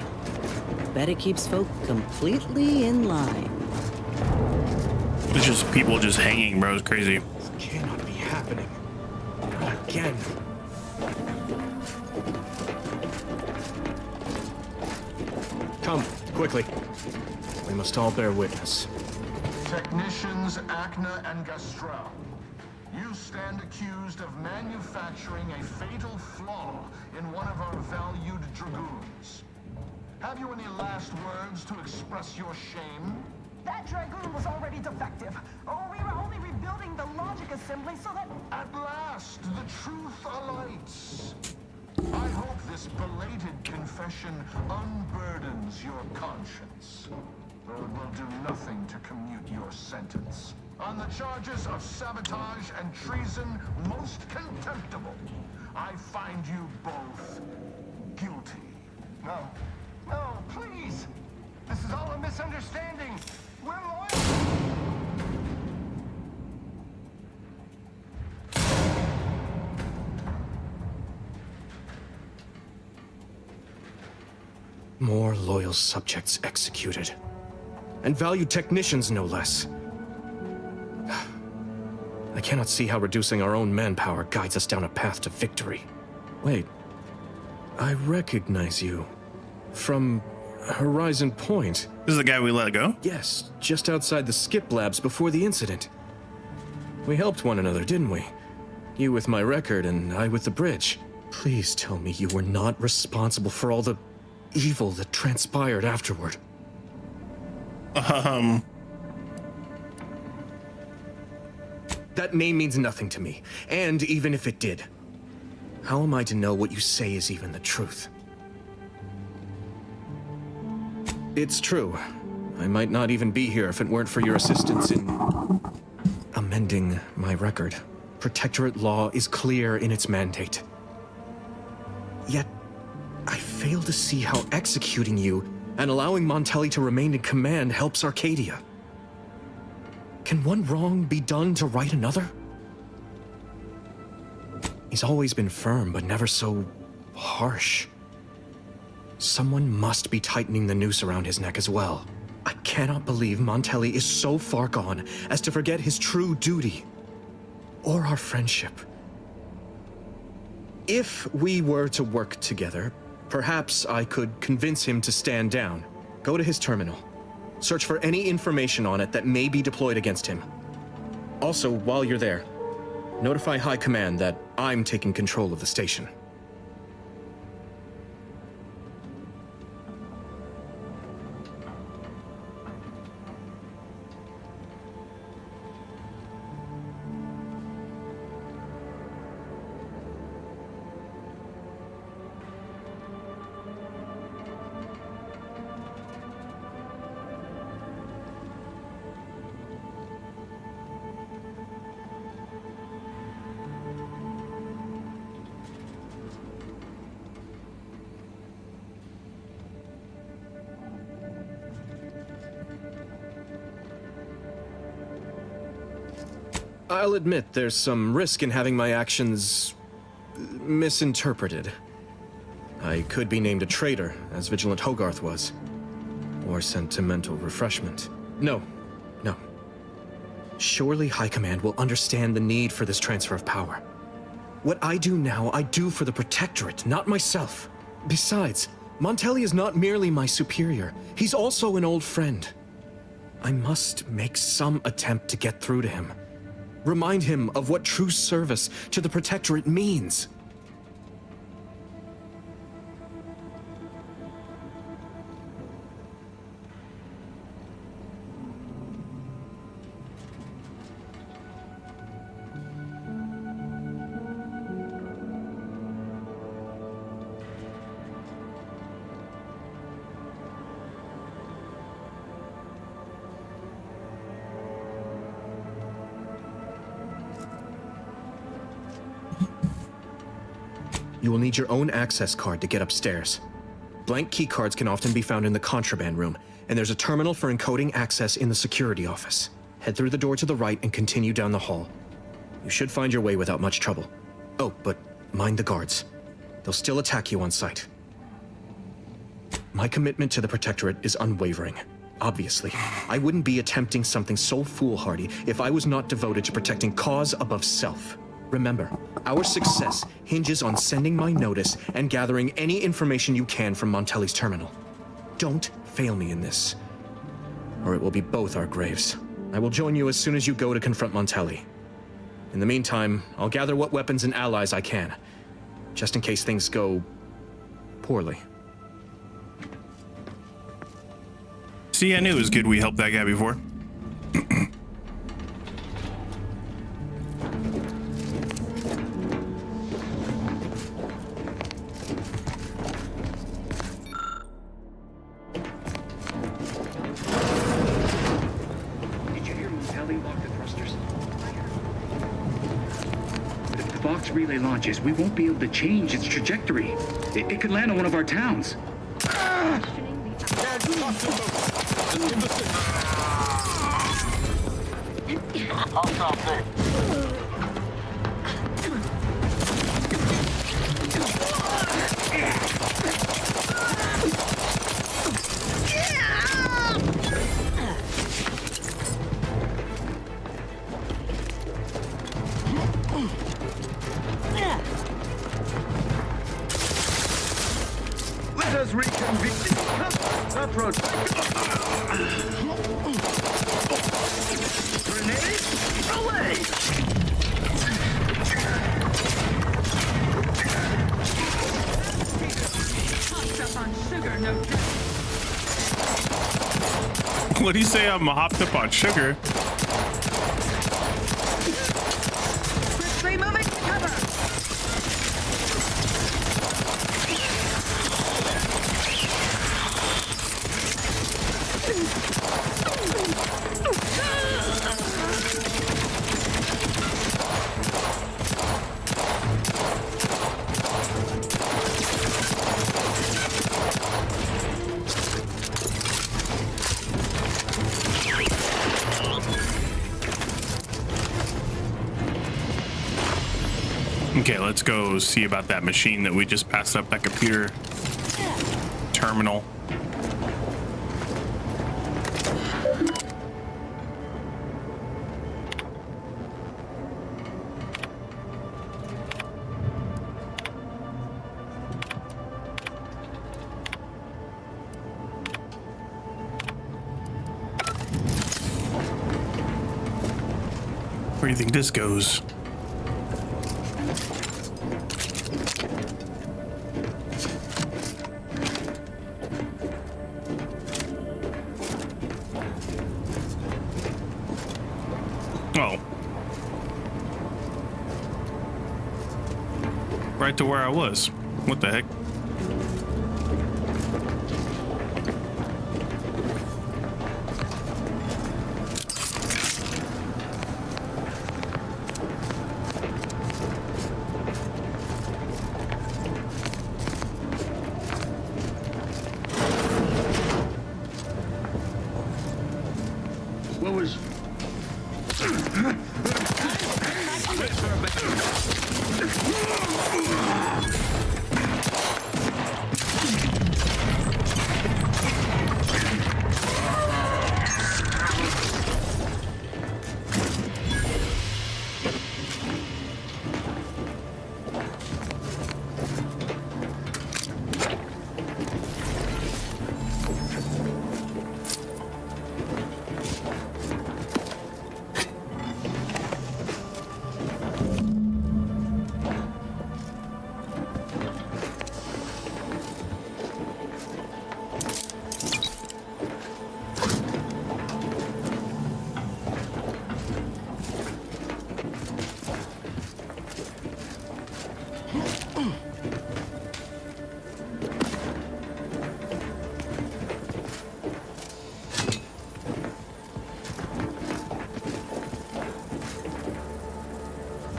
Bet it keeps folk completely in line. It's just people just hanging, bro. It's crazy. This cannot be happening. Not again. Come, quickly. We must all bear witness. Technicians Acna and Gastrell, you stand accused of manufacturing a fatal flaw in one of our valued dragoons. Have you any last words to express your shame? That Dragoon was already defective. Oh, we were only rebuilding the logic assembly so that... At last, the truth alights. I hope this belated confession unburdens your conscience. though it will do nothing to commute your sentence. On the charges of sabotage and treason most contemptible, I find you both guilty. No. No, please! This is all a misunderstanding. We're loyal. More loyal subjects executed. And valued technicians, no less. I cannot see how reducing our own manpower guides us down a path to victory. Wait. I recognize you. From Horizon Point. This is the guy we let go? Yes, just outside the skip labs before the incident. We helped one another, didn't we? You with my record and I with the bridge. Please tell me you were not responsible for all the evil that transpired afterward. That name means nothing to me, and even if it did, how am I to know what you say is even the truth? It's true. I might not even be here if it weren't for your assistance in amending my record. Protectorate law is clear in its mandate. Yet, I fail to see how executing you and allowing Montelli to remain in command helps Arcadia. Can one wrong be done to right another? He's always been firm, but never so harsh. Someone must be tightening the noose around his neck as well. I cannot believe Montelli is so far gone as to forget his true duty. Or our friendship. If we were to work together, perhaps I could convince him to stand down. Go to his terminal. Search for any information on it that may be deployed against him. Also, while you're there, notify High Command that I'm taking control of the station. I'll admit there's some risk in having my actions misinterpreted. I could be named a traitor, as Vigilant Hogarth was. Or sent to mental refreshment. No. Surely High Command will understand the need for this transfer of power. What I do now, I do for the Protectorate, not myself. Besides, Montelli is not merely my superior. He's also an old friend. I must make some attempt to get through to him. Remind him of what true service to the Protectorate means. You will need your own access card to get upstairs. Blank keycards can often be found in the contraband room, and there's a terminal for encoding access in the security office. Head through the door to the right and continue down the hall. You should find your way without much trouble. Oh, but mind the guards. They'll still attack you on sight. My commitment to the Protectorate is unwavering. Obviously, I wouldn't be attempting something so foolhardy if I was not devoted to protecting cause above self. Remember, our success hinges on sending my notice and gathering any information you can from Montelli's terminal. Don't fail me in this, or it will be both our graves. I will join you as soon as you go to confront Montelli. In the meantime, I'll gather what weapons and allies I can, just in case things go poorly. See, I knew it was good we helped that guy before. Fox relay launches, we won't be able to change its trajectory. It could land on one of our towns. Let us reconvene. Approach. Grenade away. What do you say? I'm hopped up on sugar. Quickly moving to cover. Okay, let's go see about that machine that we just passed up, that computer terminal. Where do you think this goes? Oh. Right to where I was. What the heck? What was...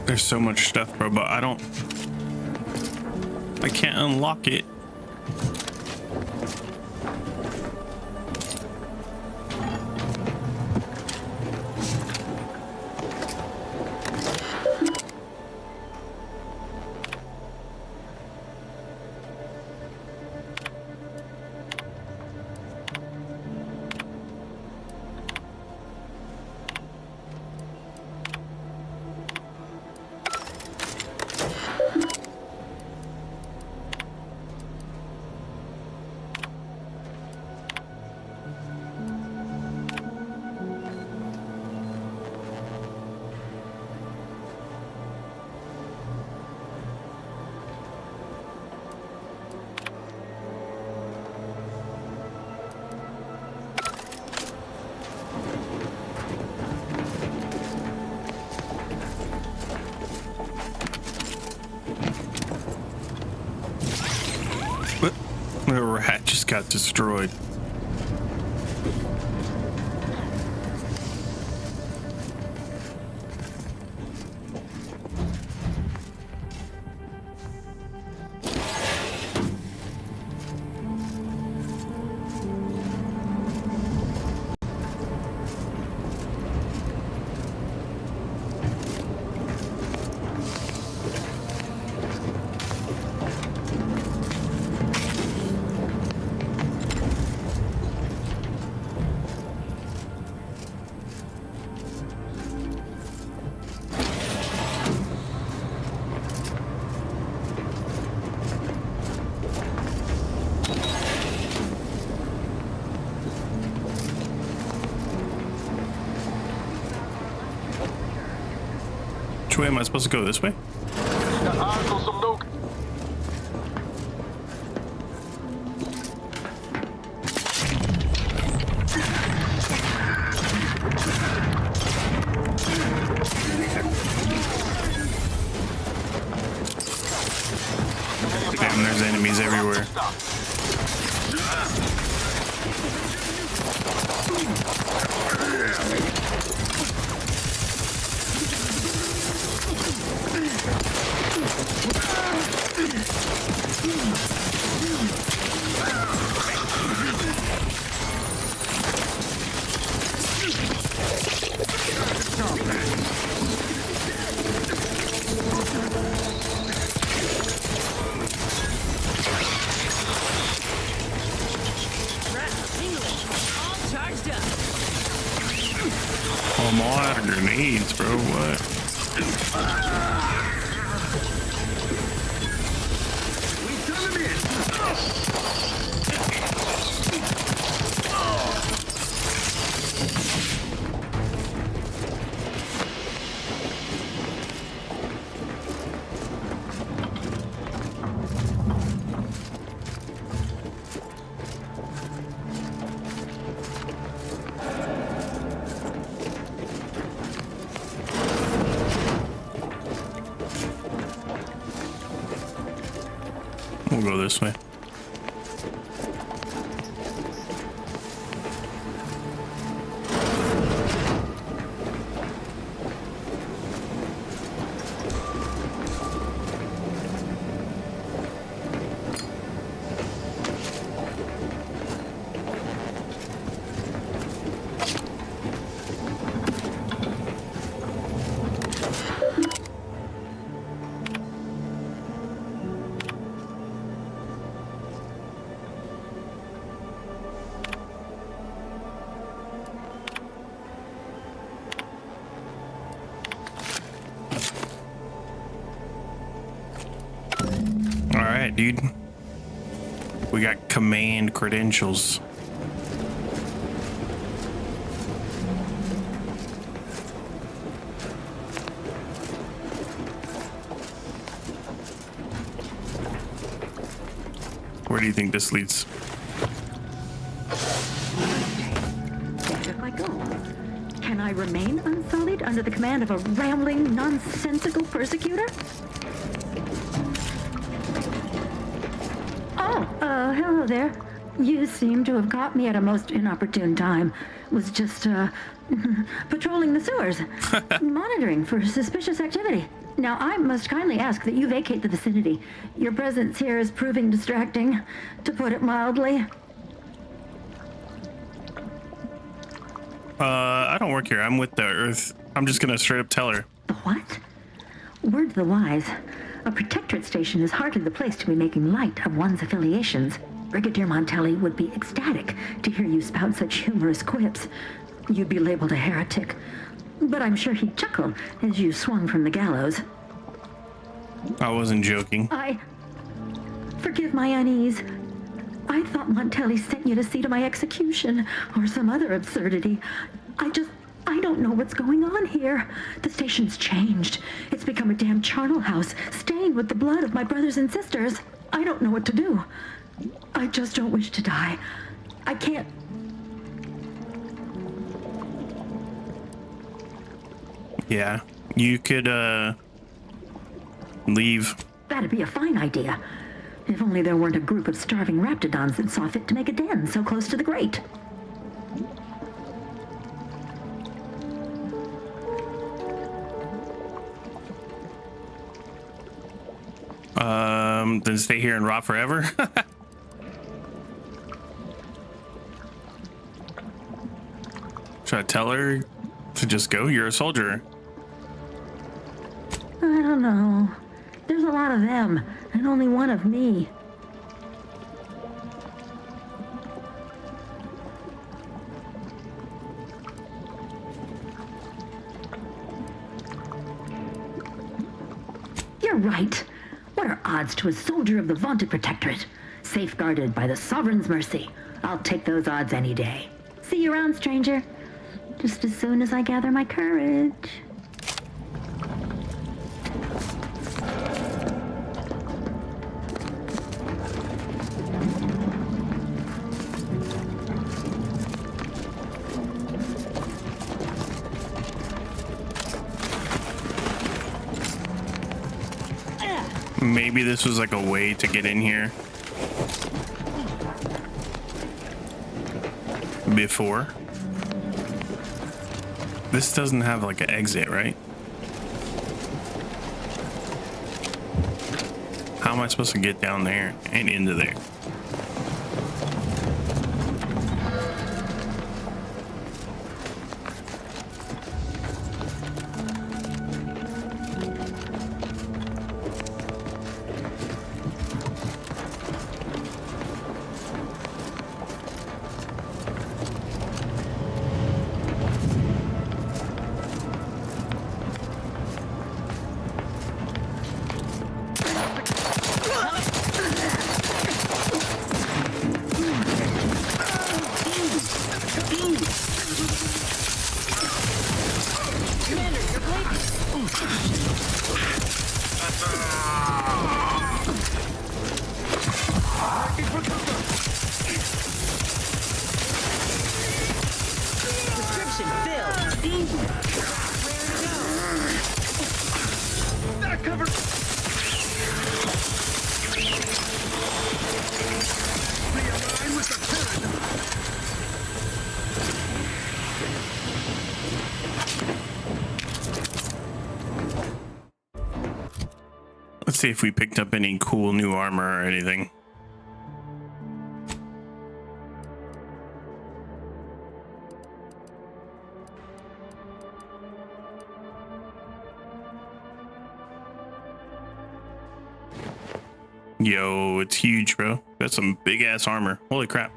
There's so much stuff, bro, but I can't unlock it. The rat just got destroyed. Which way am I supposed to go? This way? Damn, there's enemies everywhere. Oh, more grenades, bro. What? We'll go this way. Alright, dude. We got command credentials. Where do you think this leads? If I go, can I remain unsullied under the command of a rambling, nonsensical persecutor? Hello there. You seem to have caught me at a most inopportune time. Was just, patrolling the sewers, monitoring for suspicious activity. Now, I must kindly ask that you vacate the vicinity. Your presence here is proving distracting, to put it mildly. I don't work here. I'm with the Earth. I'm just gonna straight up tell her. The what? Word to the wise. A protectorate station is hardly the place to be making light of one's affiliations. Brigadier Montelli would be ecstatic to hear you spout such humorous quips. You'd be labeled a heretic. But I'm sure he'd chuckle as you swung from the gallows. I wasn't joking. Forgive my unease. I thought Montelli sent you to see to my execution, or some other absurdity. I don't know what's going on here. The station's changed. It's become a damn charnel house, stained with the blood of my brothers and sisters. I don't know what to do. I just don't wish to die. I can't... Yeah, you could, leave. That'd be a fine idea. If only there weren't a group of starving raptidons that saw fit to make a den so close to the grate. Then stay here and rot forever? Should I tell her to just go? You're a soldier. I don't know. There's a lot of them, and only one of me. You're right. What are odds to a soldier of the vaunted protectorate? Safeguarded by the sovereign's mercy. I'll take those odds any day. See you around, stranger. Just as soon as I gather my courage. Maybe this was like a way to get in here before. This doesn't have like an exit, right? How am I supposed to get down there and into there? Prescription filled. That covered. Realign with the paradigm. Let's see if we picked up any cool new armor or anything. Yo, it's huge, bro. Got some big ass armor. Holy crap.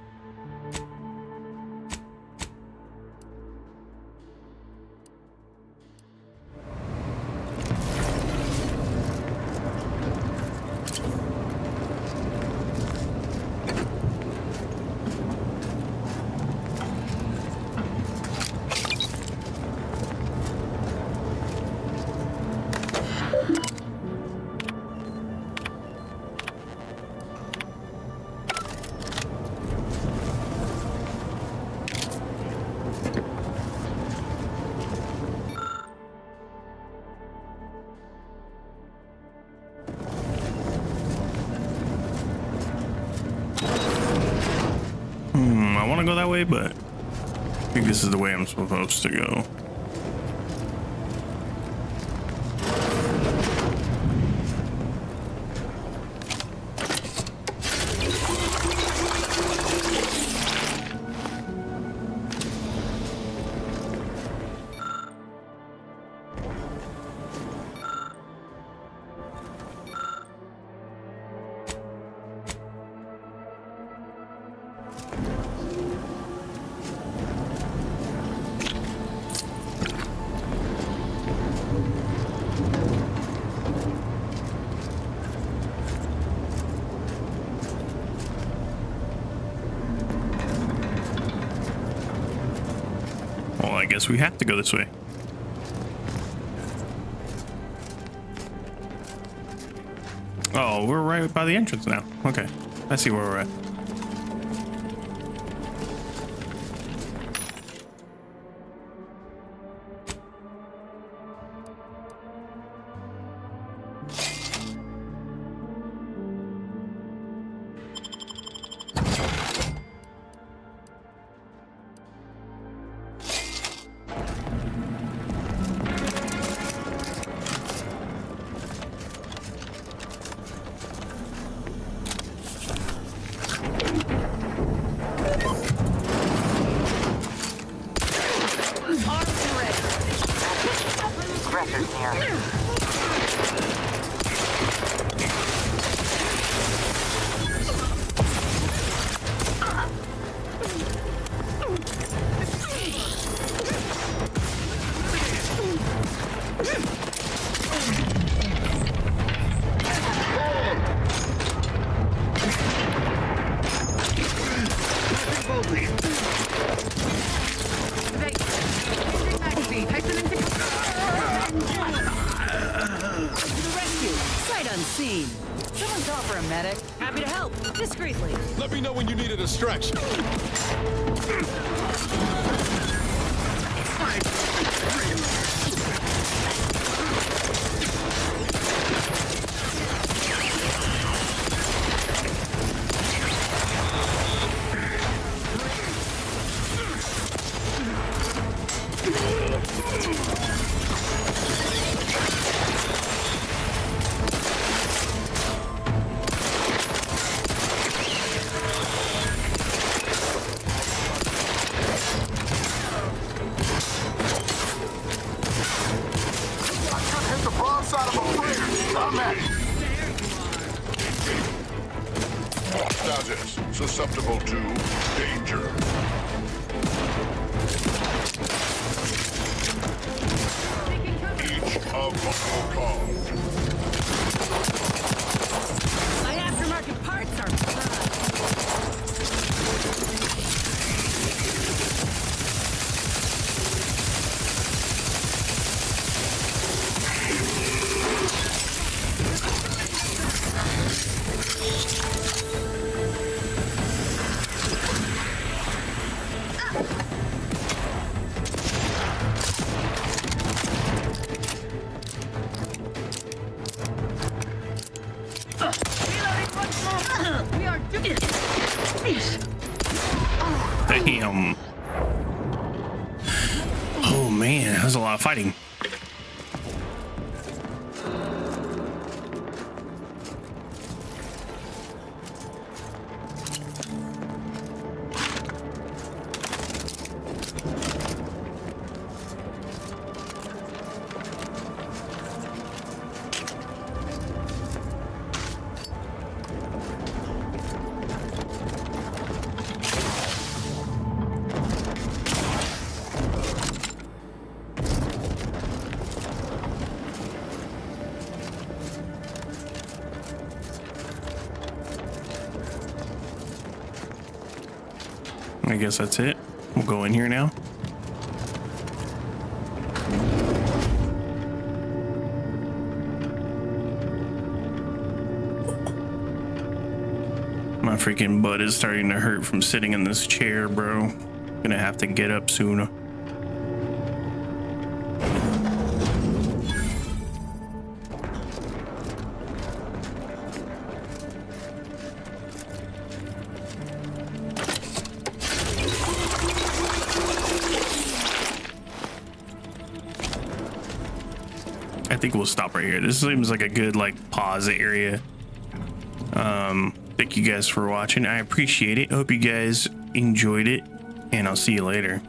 I want to go that way, but I think this is the way I'm supposed to go. Well, I guess we have to go this way. Oh, we're right by the entrance now. Okay, I see where we're at. Unseen. Someone call for a medic. Happy to help. Discreetly. Let me know when you needed a stretch. Status susceptible to danger. Each of multiple calls. My aftermarket parts are Damn. Oh man, that was a lot of fighting. I guess that's it. We'll go in here now. My freaking butt is starting to hurt from sitting in this chair, bro. Gonna have to get up soon. I think we'll stop right here. This seems like a good pause area. Thank you guys for watching. I appreciate it. Hope you guys enjoyed it, and I'll see you later.